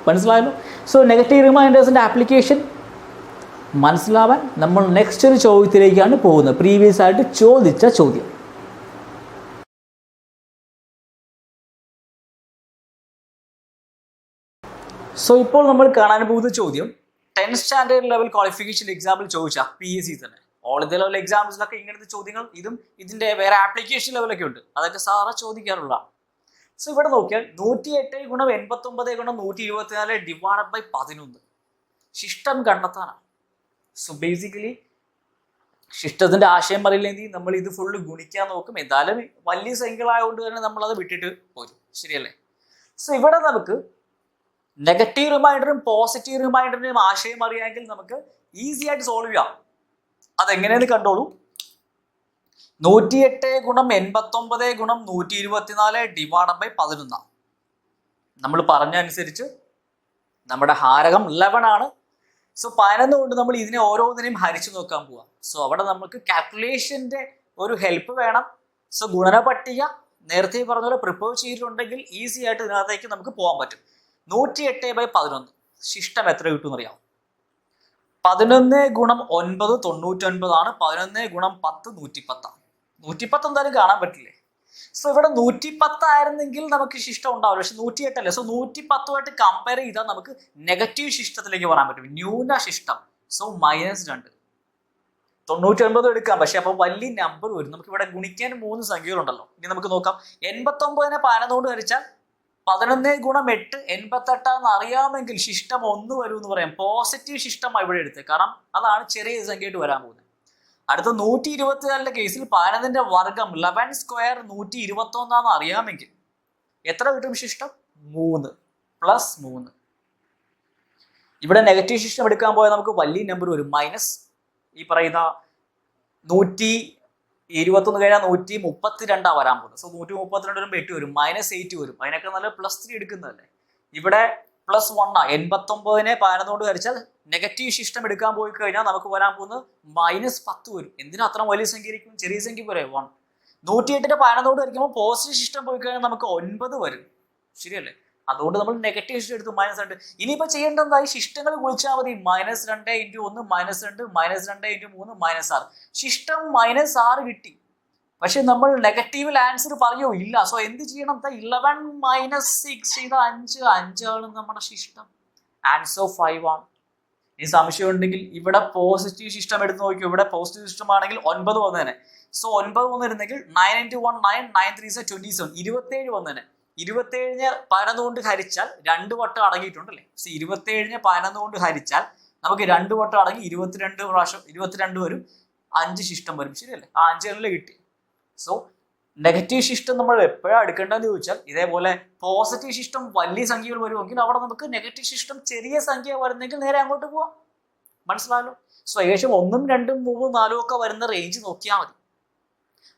മനസ്സിലായല്ലോ? സോ നെഗറ്റീവ് റിമൈൻഡേഴ്സിൻ്റെ ആപ്ലിക്കേഷൻ മനസ്സിലാവാൻ നമ്മൾ നെക്സ്റ്റ് ഒരു ചോദ്യത്തിലേക്കാണ് പോകുന്നത്, പ്രീവിയസ് ആയിട്ട് ചോദിച്ച ചോദ്യം. സോ ഇപ്പോൾ നമ്മൾ കാണാൻ പോകുന്ന ചോദ്യം 10th സ്റ്റാൻഡേർഡ് ലെവൽ ക്വാളിഫിക്കേഷൻ എക്സാമിൽ ചോദിച്ച PSC തന്നെ. ഓൾ ഇന്ത്യ ലെവൽ എക്സാംസിലൊക്കെ ഇങ്ങനത്തെ ചോദ്യങ്ങൾ ഇതും ഇതിൻ്റെ വേറെ ആപ്ലിക്കേഷൻ ലെവലൊക്കെ ഉണ്ട്, അതൊക്കെ സാറ് ചോദിക്കാറുള്ള. സോ ഇവിടെ നോക്കിയാൽ 108 × 89 × 124 ഡിവൈഡഡ് ബൈ 11 ശിഷ്ടം കണ്ടെത്താനാണ്. സോ ബേസിക്കലി ശിഷ്ടത്തിൻ്റെ ആശയം അറിയില്ലെങ്കിൽ നമ്മൾ ഇത് ഫുള്ള് ഗുണിക്കാൻ നോക്കും. എന്തായാലും വലിയ സംഖ്യകളായതുകൊണ്ട് തന്നെ നമ്മളത് വിട്ടിട്ട് പോരും, ശരിയല്ലേ? സോ ഇവിടെ നമുക്ക് നെഗറ്റീവ് റിമൈൻഡറും പോസിറ്റീവ് റിമൈൻഡറിൻ്റെയും ആശയം അറിയാമെങ്കിൽ നമുക്ക് ഈസി ആയിട്ട് സോൾവ് ചെയ്യാം. അതെങ്ങനെയെന്ന് കണ്ടോളൂ. 108 × 89 × 124 ഡിവൈഡഡ് ബൈ 11. നമ്മൾ പറഞ്ഞ അനുസരിച്ച് നമ്മുടെ ഹാരകം 11 ആണ്. സോ 11 കൊണ്ട് നമ്മൾ ഇതിനെ ഓരോന്നിനെയും ഹരിച്ചു നോക്കാൻ പോവാം. സോ അവിടെ നമുക്ക് കാൽക്കുലേഷൻ്റെ ഒരു ഹെൽപ്പ് വേണം. സോ ഗുണന പട്ടിക നേരത്തെ പറഞ്ഞ പോലെ പ്രിപ്പയർ ചെയ്തിട്ടുണ്ടെങ്കിൽ ഈസി ആയിട്ട് ഇതിനകത്തേക്ക് നമുക്ക് പോകാൻ പറ്റും. 108/11 ശിഷ്ടം എത്ര കിട്ടും എന്നറിയാം? 11 × 9 99 ആണ്. 11 × 10 110. 110 എന്തായാലും കാണാൻ പറ്റില്ലേ? സോ ഇവിടെ 110 ആയിരുന്നെങ്കിൽ നമുക്ക് ശിഷ്ടം ഉണ്ടാവില്ല, പക്ഷെ 108 അല്ലേ. സോ 110 കമ്പയർ ചെയ്താൽ നമുക്ക് നെഗറ്റീവ് ശിഷ്ടത്തിലേക്ക് പറയാൻ പറ്റും, ന്യൂന ശിഷ്ടം. സോ -2. 99 എടുക്കാം, പക്ഷെ അപ്പോൾ വലിയ നമ്പർ വരും. നമുക്ക് ഇവിടെ ഗുണിക്കാൻ 3 സംഖ്യകളുണ്ടല്ലോ. ഇനി നമുക്ക് നോക്കാം. 89നെ 11 കൊണ്ട് ഹരിച്ചാൽ 11 × 8 88 എന്ന് അറിയാമെങ്കിൽ ശിഷ്ടം 1 വരും എന്ന് പറയാം. പോസിറ്റീവ് ശിഷ്ടമാണ് ഇവിടെ എടുത്തത്, കാരണം അതാണ് ചെറിയ സംഖ്യയായിട്ട് വരാൻ പോകുന്നത്. അടുത്ത 124 കേസിൽ 11ന്റെ വർഗം 11² 121 അറിയാമെങ്കിൽ എത്ര കിട്ടും ശിഷ്ടം? 3 + 3. ഇവിടെ നെഗറ്റീവ് ശിഷ്ടം എടുക്കാൻ പോയാൽ നമുക്ക് വലിയ നമ്പർ വരും, മൈനസ് ഈ പറയുന്ന 121 കഴിഞ്ഞാൽ 132 വരാൻ പോകുന്നത്. സോ 132 വരുമ്പോൾ 8 വരും, -8 വരും. അതിനൊക്കെ നല്ല +3 എടുക്കുന്നതല്ലേ. ഇവിടെ +1 89നെ 11 കൊണ്ട് ഹരിച്ചാൽ നെഗറ്റീവ് ശിഷ്ടം എടുക്കാൻ പോയി കഴിഞ്ഞാൽ നമുക്ക് വരാൻ പോകുന്നത് -10 വരും. എന്തിനാ അത്ര വലിയ സംഖ്യ ആയിരിക്കും? ചെറിയ സംഖ്യ പോരെ 1. 108ന്റെ 11 കൊണ്ട് ഹരിക്കുമ്പോൾ പോസിറ്റീവ് ശിഷ്ടം പോയി കഴിഞ്ഞാൽ നമുക്ക് 9 വരും, ശരിയല്ലേ? അതുകൊണ്ട് നമ്മൾ നെഗറ്റീവ് ശിഷ്ടം എടുത്ത് -2. ഇനിയിപ്പോൾ ചെയ്യേണ്ടതായി ശിഷ്ടങ്ങൾ കുളിച്ചാൽ മതി. -2 × 1 -2 -2 × 3 -6. ശിഷ്ടം -6 കിട്ടി, പക്ഷെ നമ്മൾ നെഗറ്റീവിൽ ആൻസർ പറയോ? ഇല്ല. സോ എന്ത് ചെയ്യണം? 11 - 6 ചെയ്ത 5 ആണ് നമ്മുടെ ശിഷ്ടം. ആൻസർ 5 ആണ്. ഈ സംശയം ഉണ്ടെങ്കിൽ ഇവിടെ പോസിറ്റീവ് ശിഷ്ടം എടുത്ത് നോക്കിയോ. ഇവിടെ പോസിറ്റീവ് ശിഷ്ടം ആണെങ്കിൽ 9 വന്നേനെ. സോ 9 വന്നിരുന്നെങ്കിൽ 9 × 1 9 9 3 is 27 27 വന്നേനെ. 27നെ 11 കൊണ്ട് ഹരിച്ചാൽ 2 വട്ടം അടങ്ങിയിട്ടുണ്ട് അല്ലേ. സോ 27നെ 11 കൊണ്ട് ഹരിച്ചാൽ നമുക്ക് 2 വട്ടം അടങ്ങി 22 പ്രാവശ്യം 22 വരും, 5 ശിഷ്ടം വരും, ശരിയല്ലേ? ആ 5 കിട്ടി. സോ നെഗറ്റീവ് ശിഷ്ടം നമ്മൾ എപ്പോഴാണ് എടുക്കേണ്ടതെന്ന് ചോദിച്ചാൽ ഇതേപോലെ പോസിറ്റീവ് ശിഷ്ടം വലിയ സംഖ്യകൾ വരുമെങ്കിൽ അവിടെ നമുക്ക് നെഗറ്റീവ് ശിഷ്ടം ചെറിയ സംഖ്യ വരുന്നെങ്കിൽ നേരെ അങ്ങോട്ട് പോവാം. മനസ്സിലായല്ലോ? സോ ഏകദേശം 1, 2, 3, 4 ഒക്കെ വരുന്ന റേഞ്ച് നോക്കിയാൽ മതി.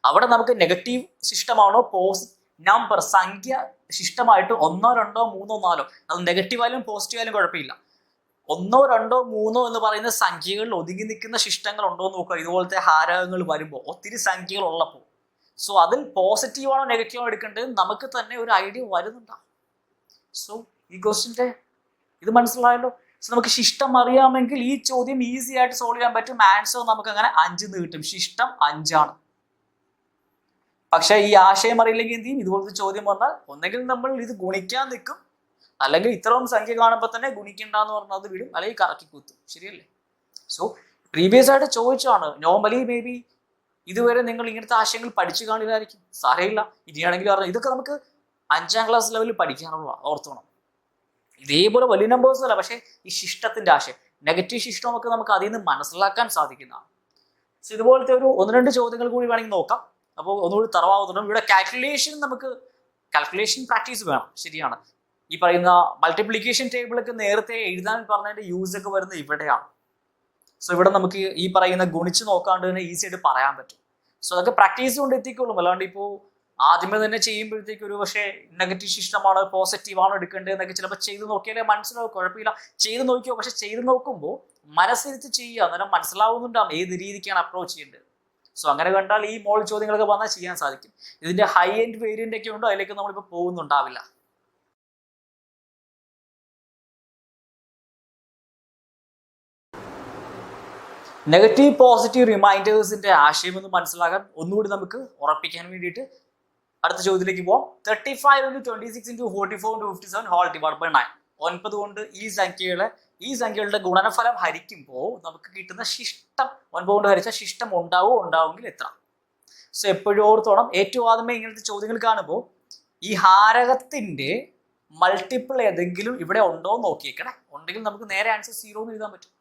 അവിടെ നമുക്ക് നെഗറ്റീവ് ശിഷ്ടമാണോ നമ്പർ സംഖ്യ ശിഷ്ടമായിട്ട് 1, 2, 3, 4 അത് നെഗറ്റീവ് ആയാലും പോസിറ്റീവ് ആയാലും കുഴപ്പമില്ല. 1, 2, 3 എന്ന് പറയുന്ന സംഖ്യകളിൽ ഒതുങ്ങി നിൽക്കുന്ന ശിഷ്ടങ്ങൾ ഉണ്ടോ എന്ന് നോക്കുക. ഇതുപോലത്തെ ഹാരകങ്ങൾ വരുമ്പോൾ ഒത്തിരി സംഖ്യകൾ ഉള്ളപ്പോൾ സോ അതിൽ പോസിറ്റീവാണോ നെഗറ്റീവാണോ എടുക്കേണ്ടത് നമുക്ക് തന്നെ ഒരു ഐഡിയ വരുന്നുണ്ടാവും. സോ ഈ ക്വസ്റ്റിൻ്റെ ഇത് മനസ്സിലായല്ലോ. സോ നമുക്ക് ശിഷ്ടം അറിയാമെങ്കിൽ ഈ ചോദ്യം ഈസി ആയിട്ട് സോൾവ് ചെയ്യാൻ പറ്റും. ആൻസർ നമുക്ക് അങ്ങനെ 5 കിട്ടും. ശിഷ്ടം 5 ആണ്. പക്ഷെ ഈ ആശയം അറിയില്ലെങ്കിൽ എന്ത് ചെയ്യും? ഇതുപോലത്തെ ചോദ്യം വന്നാൽ ഒന്നെങ്കിൽ നമ്മൾ ഇത് ഗുണിക്കാൻ നിൽക്കും, അല്ലെങ്കിൽ ഇത്രയും സംഖ്യ കാണുമ്പോൾ തന്നെ ഗുണിക്കണ്ടെന്ന് പറഞ്ഞാൽ അത് വിടും, അല്ലെങ്കിൽ കറക്കി കുത്തും. ശരിയല്ലേ? സോ പ്രീവിയസ് ആയിട്ട് ചോദിച്ചാണ്. നോർമലി മേ ബി ഇതുവരെ നിങ്ങൾ ഇങ്ങനത്തെ ആശയങ്ങൾ പഠിച്ചു കാണില്ലായിരിക്കും. സാരമില്ല, ഇനിയാണെങ്കിൽ പറഞ്ഞാൽ ഇതൊക്കെ നമുക്ക് 5ാം ക്ലാസ് ലെവലിൽ പഠിക്കാനുള്ള ഓർത്തോണം. ഇതേപോലെ വലിയ നമ്പേഴ്സ് അല്ല, പക്ഷേ ഈ ശിഷ്ടത്തിന്റെ ആശയം നെഗറ്റീവ് ശിഷ്ടമൊക്കെ നമുക്ക് അതിൽ നിന്ന് മനസ്സിലാക്കാൻ സാധിക്കുന്നതാണ്. സോ ഇതുപോലത്തെ ഒരു 1-2 ചോദ്യങ്ങൾ കൂടി വേണമെങ്കിൽ നോക്കാം. അപ്പോൾ ഒന്നുകൂടി തറവാവുന്നുണ്ട്. ഇവിടെ കാൽക്കുലേഷൻ പ്രാക്ടീസ് വേണം. ശരിയാണ്. ഈ പറയുന്ന മൾട്ടിപ്ലിക്കേഷൻ ടേബിളൊക്കെ നേരത്തെ എഴുതാൻ പറഞ്ഞതിന്റെ യൂസ് ഒക്കെ വരുന്നത് ഇവിടെയാണ്. സോ ഇവിടെ നമുക്ക് ഈ പറയുന്ന ഗുണിച്ച് നോക്കാണ്ട് തന്നെ ഈസി ആയിട്ട് പറയാൻ പറ്റും. സോ അതൊക്കെ പ്രാക്ടീസ് കൊണ്ട് എത്തിക്കൊള്ളും. അല്ലാണ്ട് ഇപ്പോൾ ആദ്യമേ തന്നെ ചെയ്യുമ്പോഴത്തേക്ക് ഒരു പക്ഷേ നെഗറ്റീവ് ശിഷ്ടമാണ് പോസിറ്റീവാണോ എടുക്കേണ്ടത് എന്നൊക്കെ ചിലപ്പോൾ ചെയ്ത് നോക്കിയാലേ മനസ്സിലാവും. കുഴപ്പമില്ല, ചെയ്ത് നോക്കിയോ. പക്ഷെ ചെയ്ത് നോക്കുമ്പോൾ മനസ്സിരുത്തി ചെയ്യുക, അന്നേരം മനസ്സിലാവുന്നുണ്ടാവും ഏത് രീതിക്കാണ് അപ്രോച്ച് ചെയ്യേണ്ടത്. സോ അങ്ങനെ കണ്ടാൽ ഈ മോൾ ചോദ്യങ്ങളൊക്കെ വന്നാൽ ചെയ്യാൻ സാധിക്കും. ഇതിന്റെ ഹൈ എൻഡ് വേരിയന്റ് ഒക്കെ ഉണ്ടോ, അതിലേക്ക് നമ്മളിപ്പോൾ പോകുന്നുണ്ടാവില്ല. നെഗറ്റീവ് പോസിറ്റീവ് റിമൈൻഡേഴ്സിന്റെ ആശയം ഒന്ന് മനസ്സിലാക്കാൻ ഒന്നുകൂടി നമുക്ക് ഉറപ്പിക്കാൻ വേണ്ടിയിട്ട് അടുത്ത ചോദ്യത്തിലേക്ക് പോവാം. 35 × 26 × 44 × 57 ഹോൾ ഡിവൈഡ് ബൈ 9. 9 കൊണ്ട് ഈ സംഖ്യകളുടെ ഗുണനഫലം ഹരിക്കുമ്പോൾ നമുക്ക് കിട്ടുന്ന ശിഷ്ടം 9 കൊണ്ട് ഹരിച്ച ശിഷ്ടം ഉണ്ടാവുമെങ്കിൽ എത്ര? സോ എപ്പോഴും ഓർത്തോണം, ഏറ്റവും ആദ്യമേ ഇങ്ങനത്തെ ചോദ്യങ്ങൾ കാണുമ്പോൾ ഈ ഹാരകത്തിന്റെ മൾട്ടിപ്പിൾ ഏതെങ്കിലും ഇവിടെ ഉണ്ടോ എന്ന് നോക്കിയേക്കണേ. ഉണ്ടെങ്കിൽ നമുക്ക് നേരെ ആൻസർ 0 എന്ന് എഴുതാൻ പറ്റും.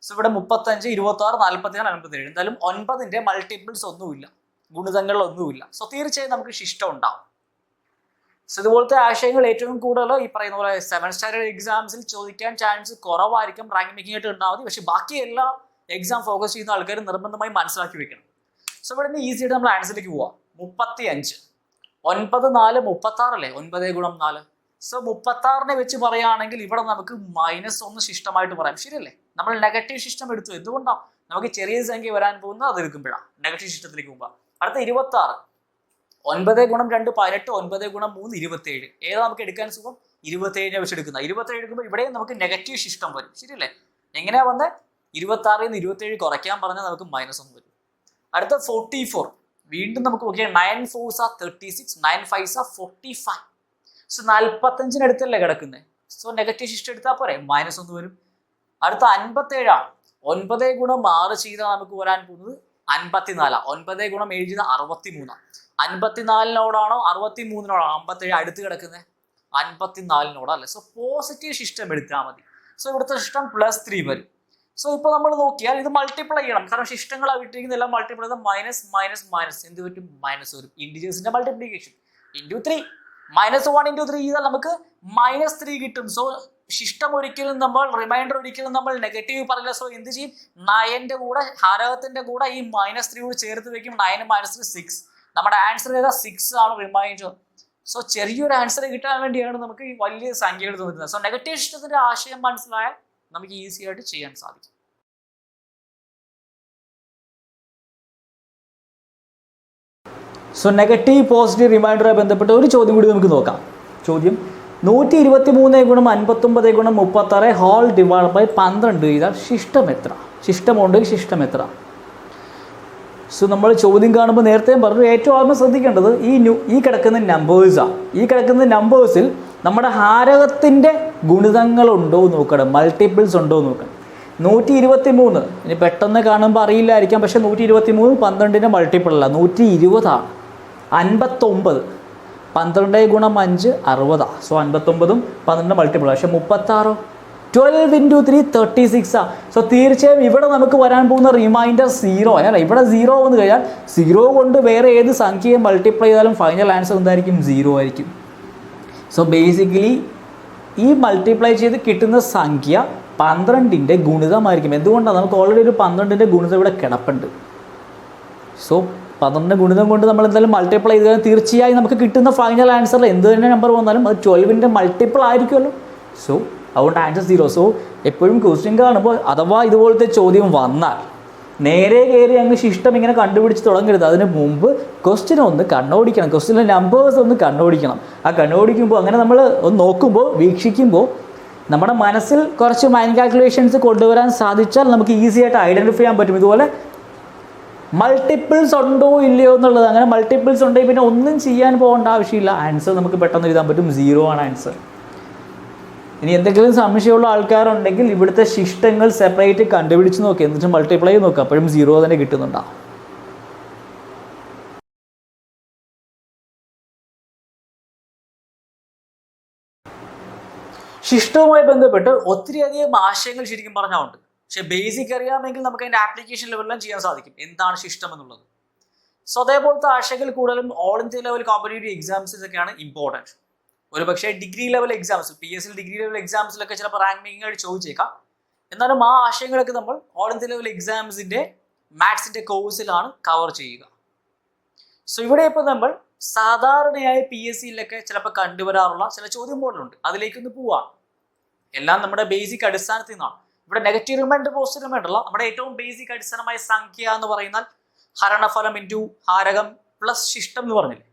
സോ ഇവിടെ 35, 26, 44, 57. എന്തായാലും 9ന്റെ മൾട്ടിപ്പിൾസ് ഒന്നുമില്ല, ഗുണിതങ്ങളൊന്നുമില്ല. സോ തീർച്ചയായും നമുക്ക് ശിഷ്ടം ഉണ്ടാവും. സോ ഇതുപോലത്തെ ആശയങ്ങൾ ഏറ്റവും കൂടുതൽ ഈ പറയുന്ന പോലെ 7 സ്റ്റാൻഡേർഡ് എക്സാംസിൽ ചോദിക്കാൻ ചാൻസ് കുറവായിരിക്കും. റാങ്ക് മേക്കിംഗ് ആയിട്ട് ഉണ്ടാവും. പക്ഷെ ബാക്കി എല്ലാ എക്സാം ഫോക്കസ് ചെയ്യുന്ന ആൾക്കാരും നിർബന്ധമായി മനസ്സിലാക്കി വെക്കണം. സോ ഇവിടെ നിന്ന് ഈസി ആയിട്ട് നമ്മൾ ആൻസറിലേക്ക് പോവാം. 35, 9, 4, 36 അല്ലേ? 9 × 4. സോ 36നെ വെച്ച് പറയുകയാണെങ്കിൽ ഇവിടെ നമുക്ക് -1 ശിഷ്ടമായിട്ട് പറയാം. ശരിയല്ലേ? നമ്മൾ നെഗറ്റീവ് ശിഷ്ടം എടുത്തു. എന്തുകൊണ്ടാണ്? നമുക്ക് ചെറിയ സംഖ്യ വരാൻ പോകുന്നത് അത് എടുക്കുമ്പോഴാണ് നെഗറ്റീവ് ശിഷ്ടത്തിലേക്ക് പോകുമ്പോൾ. അടുത്ത 26, 9 × 2 18, 9 × 3 27. ഏതാ നമുക്ക് എടുക്കാൻ സുഖം? 27നെ വെച്ച് എടുക്കുന്ന. 27 എടുക്കുമ്പോൾ ഇവിടെയും നമുക്ക് നെഗറ്റീവ് ശിഷ്ടം വരും. ശരിയല്ലേ? എങ്ങനെയാ വന്നത്? 26ൽ നിന്ന് 27 കുറയ്ക്കാൻ പറഞ്ഞാൽ നമുക്ക് -1 വരും. അടുത്ത 44, വീണ്ടും നമുക്ക് നോക്കിയാൽ 9 4s are 36, 9 5s are 45. So 45ന് അടുത്തല്ലേ കിടക്കുന്നത്. സോ നെഗറ്റീവ് ശിഷ്ടം എടുത്താൽ പോരെ, -1 വരും. അടുത്ത 57 ആണ്. 9 × 6 ചെയ്താൽ നമുക്ക് വരാൻ പോകുന്നത് 54. 9 × 7 ചെയ്താൽ 63. 54നോടാണോ 63നോടാണോ 57 അടുത്ത് കിടക്കുന്നത്? 54നോടല്ലേ. സോ പോസിറ്റീവ് ശിഷ്ടം എടുത്താൽ മതി. സോ ഇവിടുത്തെ ശിഷ്ടം +3 വരും. സോ ഇപ്പോൾ നമ്മൾ നോക്കിയാൽ ഇത് മൾട്ടിപ്ലൈ ചെയ്യണം. കാരണം ശിഷ്ടങ്ങൾ വിട്ടിരിക്കുന്ന എല്ലാം മൾട്ടിപ്ലൈ ചെയ്താൽ മൈനസ് എന്ത് പറ്റും? മൈനസ് വരും. ഇൻഡിജേഴ്സിന്റെ മൾട്ടിപ്ലിക്കേഷൻ × 3 -1 × 3 ചെയ്താൽ നമുക്ക് -3 കിട്ടും. സോ ശിഷ്ടം ഒരിക്കലും നമ്മൾ നെഗറ്റീവ് പറയില്ല. സോ എന്ത് ചെയ്യും? 9ന്റെ കൂടെ ഹാരകത്തിന്റെ കൂടെ ഈ -3 കൂടെ ചേർത്ത് വെക്കും. 9 - 3 6. നമ്മുടെ ആൻസർ ഏതാ? 6 ആണ് റിമൈൻഡർ. സോ ചെറിയൊരു ആൻസർ കിട്ടാൻ വേണ്ടിയാണ് നമുക്ക് ഈ വലിയ സംഖ്യകൾ തോന്നുന്നത്. സോ നെഗറ്റീവ് ശിഷ്ടത്തിന്റെ ആശയം മനസ്സിലായാൽ നമുക്ക് ഈസി ആയിട്ട് ചെയ്യാൻ സാധിക്കും. സോ നെഗറ്റീവ് പോസിറ്റീവ് റിമൈൻഡറുമായി ബന്ധപ്പെട്ട ഒരു ചോദ്യം കൂടി നമുക്ക് നോക്കാം. ചോദ്യം 123 × 59 × 36 ഹോൾ ഡിവൈഡ് ബൈ 12 ചെയ്താൽ ശിഷ്ടം എത്ര? ശിഷ്ടമുണ്ടെങ്കിൽ ശിഷ്ടം എത്ര? സോ നമ്മൾ ചോദ്യം കാണുമ്പോൾ നേരത്തെയും പറഞ്ഞു, ഏറ്റവും ആദ്യം ശ്രദ്ധിക്കേണ്ടത് ഈ കിടക്കുന്ന നമ്പേഴ്സാണ്. ഈ കിടക്കുന്ന നമ്പേഴ്സിൽ നമ്മുടെ ഹാരകത്തിൻ്റെ ഗുണിതങ്ങളുണ്ടോ എന്ന് നോക്കണം, മൾട്ടിപ്പിൾസ് ഉണ്ടോ എന്ന് നോക്കണം. 123 ഇനി പെട്ടെന്ന് കാണുമ്പോൾ അറിയില്ലായിരിക്കാം, പക്ഷേ 123 12ൻ്റെ മൾട്ടിപ്പിൾ അല്ല, 120 ആണ്. 59 12 × 5 60. സോ 59ഉം 12ൻ്റെ മൾട്ടിപ്പിൾ. പക്ഷേ 36 12 ഇൻറ്റു 3 36 ആണ്. സോ തീർച്ചയായും ഇവിടെ നമുക്ക് വരാൻ പോകുന്ന റിമൈൻഡർ 0 അല്ല. ഇവിടെ 0 വന്നു കഴിഞ്ഞാൽ 0 കൊണ്ട് വേറെ ഏത് സംഖ്യയെ മൾട്ടിപ്ലൈ ചെയ്താലും ഫൈനൽ ആൻസർ എന്തായിരിക്കും? 0 ആയിരിക്കും. സോ ബേസിക്കലി ഈ മൾട്ടിപ്ലൈ ചെയ്ത് കിട്ടുന്ന സംഖ്യ 12ൻ്റെ ഗുണിതമായിരിക്കും. എന്തുകൊണ്ടാണ്? നമുക്ക് ഓൾറെഡി ഒരു 12ൻ്റെ ഗുണിതം ഇവിടെ കിടപ്പുണ്ട്. സോ 12ൻ്റെ ഗുണിതം കൊണ്ട് നമ്മൾ എന്തായാലും മൾട്ടിപ്ലൈ ചെയ്താൽ തീർച്ചയായും നമുക്ക് കിട്ടുന്ന ഫൈനൽ ആൻസറിൽ എന്ത് തന്നെ നമ്പർ വന്നാലും അത് 12ൻ്റെ മൾട്ടിപ്പിൾ ആയിരിക്കുമല്ലോ. സോ അതുകൊണ്ട് ആൻസർ 0. സോ എപ്പോഴും ക്വസ്റ്റ്യൻ കാണുമ്പോൾ അഥവാ ഇതുപോലത്തെ ചോദ്യം വന്നാൽ നേരെ കയറി അങ്ങ് ശിഷ്ടം ഇങ്ങനെ കണ്ടുപിടിച്ച് തുടങ്ങരുത്. അതിന് മുമ്പ് ക്വസ്റ്റ്യൻ ഒന്ന് കണ്ണോടിക്കണം, ക്വസ്റ്റ്യനിലെ നമ്പേഴ്സ് ഒന്ന് കണ്ണോടിക്കണം. ആ കണ്ണോടിക്കുമ്പോൾ അങ്ങനെ നമ്മൾ ഒന്ന് നോക്കുമ്പോൾ വീക്ഷിക്കുമ്പോൾ നമ്മുടെ മനസ്സിൽ കുറച്ച് മൈൻഡ് കാൽക്കുലേഷൻസ് കൊണ്ടുവരാൻ സാധിച്ചാൽ നമുക്ക് ഈസി ആയിട്ട് ഐഡൻറ്റിഫൈ ചെയ്യാൻ പറ്റും. ഇതുപോലെ മൾട്ടിപ്പിൾസ് ഉണ്ടോ ഇല്ലയോ എന്നുള്ളത്. അങ്ങനെ മൾട്ടിപ്പിൾസ് ഉണ്ടെങ്കിൽ പിന്നെ ഒന്നും ചെയ്യാൻ പോകേണ്ട ആവശ്യമില്ല. ആൻസർ നമുക്ക് പെട്ടെന്ന് എഴുതാൻ പറ്റും. 0 ആണ് ആൻസർ. ഇനി എന്തെങ്കിലും സംശയമുള്ള ആൾക്കാരുണ്ടെങ്കിൽ ഇവിടുത്തെ ശിഷ്ടങ്ങൾ സെപ്പറേറ്റ് കണ്ടുപിടിച്ച് നോക്കി, എന്നിട്ട് മൾട്ടിപ്ലൈ ചെയ്ത് നോക്കുക. അപ്പോഴും 0 തന്നെ കിട്ടുന്നുണ്ടാവും. ശിഷ്ടവുമായി ബന്ധപ്പെട്ട് ഒത്തിരിയധികം ആശയങ്ങൾ ശരിക്കും പറഞ്ഞാൽ ഉണ്ട്. പക്ഷെ ബേസിക് അറിയാമെങ്കിൽ നമുക്ക് അതിൻ്റെ ആപ്ലിക്കേഷൻ ലെവലിലും ചെയ്യാൻ സാധിക്കും എന്താണ് ശിഷ്ടം എന്നുള്ളത്. സോ അതേപോലത്തെ ആശയങ്ങൾ കൂടുതലും ഓൾ ഇന്ത്യ ലെവൽ കോമ്പറ്റേറ്റീവ് എക്സാംസിലൊക്കെയാണ് ഇമ്പോർട്ടൻറ്റ്. ഒരു പക്ഷേ degree level exams, PSC degree level എക്സാംസിലൊക്കെ ചിലപ്പോൾ റാങ്ക് മേക്കിംഗ് ആയിട്ട് ചോദിച്ചേക്കാം. എന്നാലും ആ ആശയങ്ങളൊക്കെ നമ്മൾ ഓൾ ഇന്ത്യ ലെവൽ എക്സാംസിൻ്റെ മാത്സിൻ്റെ കോഴ്സിലാണ് കവർ ചെയ്യുക. സോ ഇവിടെ ഇപ്പോൾ നമ്മൾ സാധാരണയായി PSCയിലൊക്കെ ചിലപ്പോൾ കണ്ടുവരാറുള്ള ചില ചോദ്യം മോഡലുണ്ട്, അതിലേക്കൊന്ന് പോവാം. എല്ലാം നമ്മുടെ ബേസിക് അടിസ്ഥാനത്തിൽ നിന്നാണ്. ഇവിടെ നെഗറ്റീവ് റിമൈൻഡർ പോസിറ്റീവ് റിമൈൻഡറുള്ള നമ്മുടെ ഏറ്റവും ബേസിക് അടിസ്ഥാനമായ സംഖ്യ എന്ന് പറയുന്നാൽ ഹരണഫലം ഇൻറ്റു ഹാരകം പ്ലസ് ശിഷ്ടം എന്ന് പറഞ്ഞില്ലേ,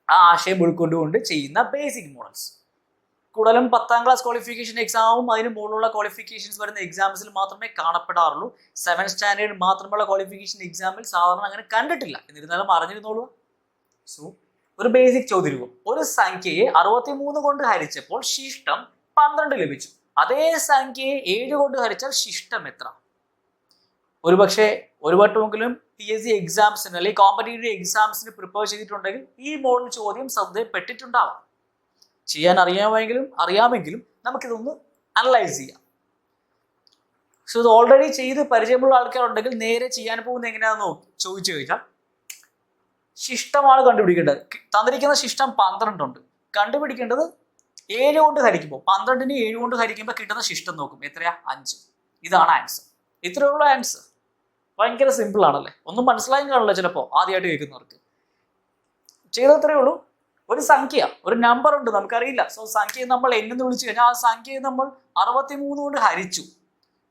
ആ ആശയം ഉൾക്കൊണ്ടുകൊണ്ട് ചെയ്യുന്ന ബേസിക് മോഡൽസ്. കൂടുതലും 10ാം ക്ലാസ് ക്വാളിഫിക്കേഷൻ എക്സാമും അതിന് മുകളിലുള്ള ക്വാളിഫിക്കേഷൻസ് വരുന്ന എക്സാംസിൽ മാത്രമേ കാണപ്പെടാറുള്ളൂ. 7th സ്റ്റാൻഡേർഡ് മാത്രമുള്ള ക്വാളിഫിക്കേഷൻ എക്സാമിൽ സാധാരണ അങ്ങനെ കണ്ടിട്ടില്ല. എന്നിരുന്നാലും അറിഞ്ഞിരുന്നോളൂ. സോ ഒരു ബേസിക് ചോദ്യം, ഒരു സംഖ്യയെ 63 കൊണ്ട് ഹരിച്ചപ്പോൾ ശിഷ്ടം 12 ലഭിച്ചു. അതേ സംഖ്യയെ 7 കൊണ്ട് ഹരിച്ചാൽ ശിഷ്ടം എത്ര? ഒരുപക്ഷെ ഒരു വട്ടമെങ്കിലും PSC എക്സാംസിന് അല്ലെങ്കിൽ കോമ്പറ്റേറ്റീവ് എക്സാംസിന് പ്രിപ്പയർ ചെയ്തിട്ടുണ്ടെങ്കിൽ ഈ മോഡൽ ചോദ്യം ശ്രദ്ധയിൽപ്പെട്ടിട്ടുണ്ടാവാം. ചെയ്യാൻ അറിയാമെങ്കിലും നമുക്കിതൊന്ന് അനലൈസ് ചെയ്യാം. സോ ഇത് ഓൾറെഡി ചെയ്ത് പരിചയമുള്ള ആൾക്കാരുണ്ടെങ്കിൽ നേരെ ചെയ്യാൻ പോകുന്നത് എങ്ങനെയാണെന്ന് ചോദിച്ചു കഴിഞ്ഞാൽ, ശിഷ്ടമാണ് കണ്ടുപിടിക്കേണ്ടത്. തന്നിരിക്കുന്ന ശിഷ്ടം 12 ഉണ്ട്. കണ്ടുപിടിക്കേണ്ടത് 7 കൊണ്ട് ഹരിക്കുമ്പോൾ, 12നെ 7 കൊണ്ട് ഹരിക്കുമ്പോൾ കിട്ടുന്ന ശിഷ്ടം നോക്കും. എത്രയാ? 5. ഇതാണ് ആൻസർ. ഇത്രയുള്ള ആൻസർ. ഭയങ്കര സിമ്പിൾ ആണല്ലേ. ഒന്നും മനസ്സിലായും കാണില്ല ചിലപ്പോൾ ആദ്യമായിട്ട് കേൾക്കുന്നവർക്ക്. ചെയ്തത്രേ ഉള്ളൂ. ഒരു സംഖ്യ, ഒരു നമ്പർ ഉണ്ട്, നമുക്കറിയില്ല. സോ സംഖ്യയെ നമ്മൾ എന്ന് വിളിച്ചു കഴിഞ്ഞാൽ ആ സംഖ്യയെ നമ്മൾ 63 കൊണ്ട് ഹരിച്ചു.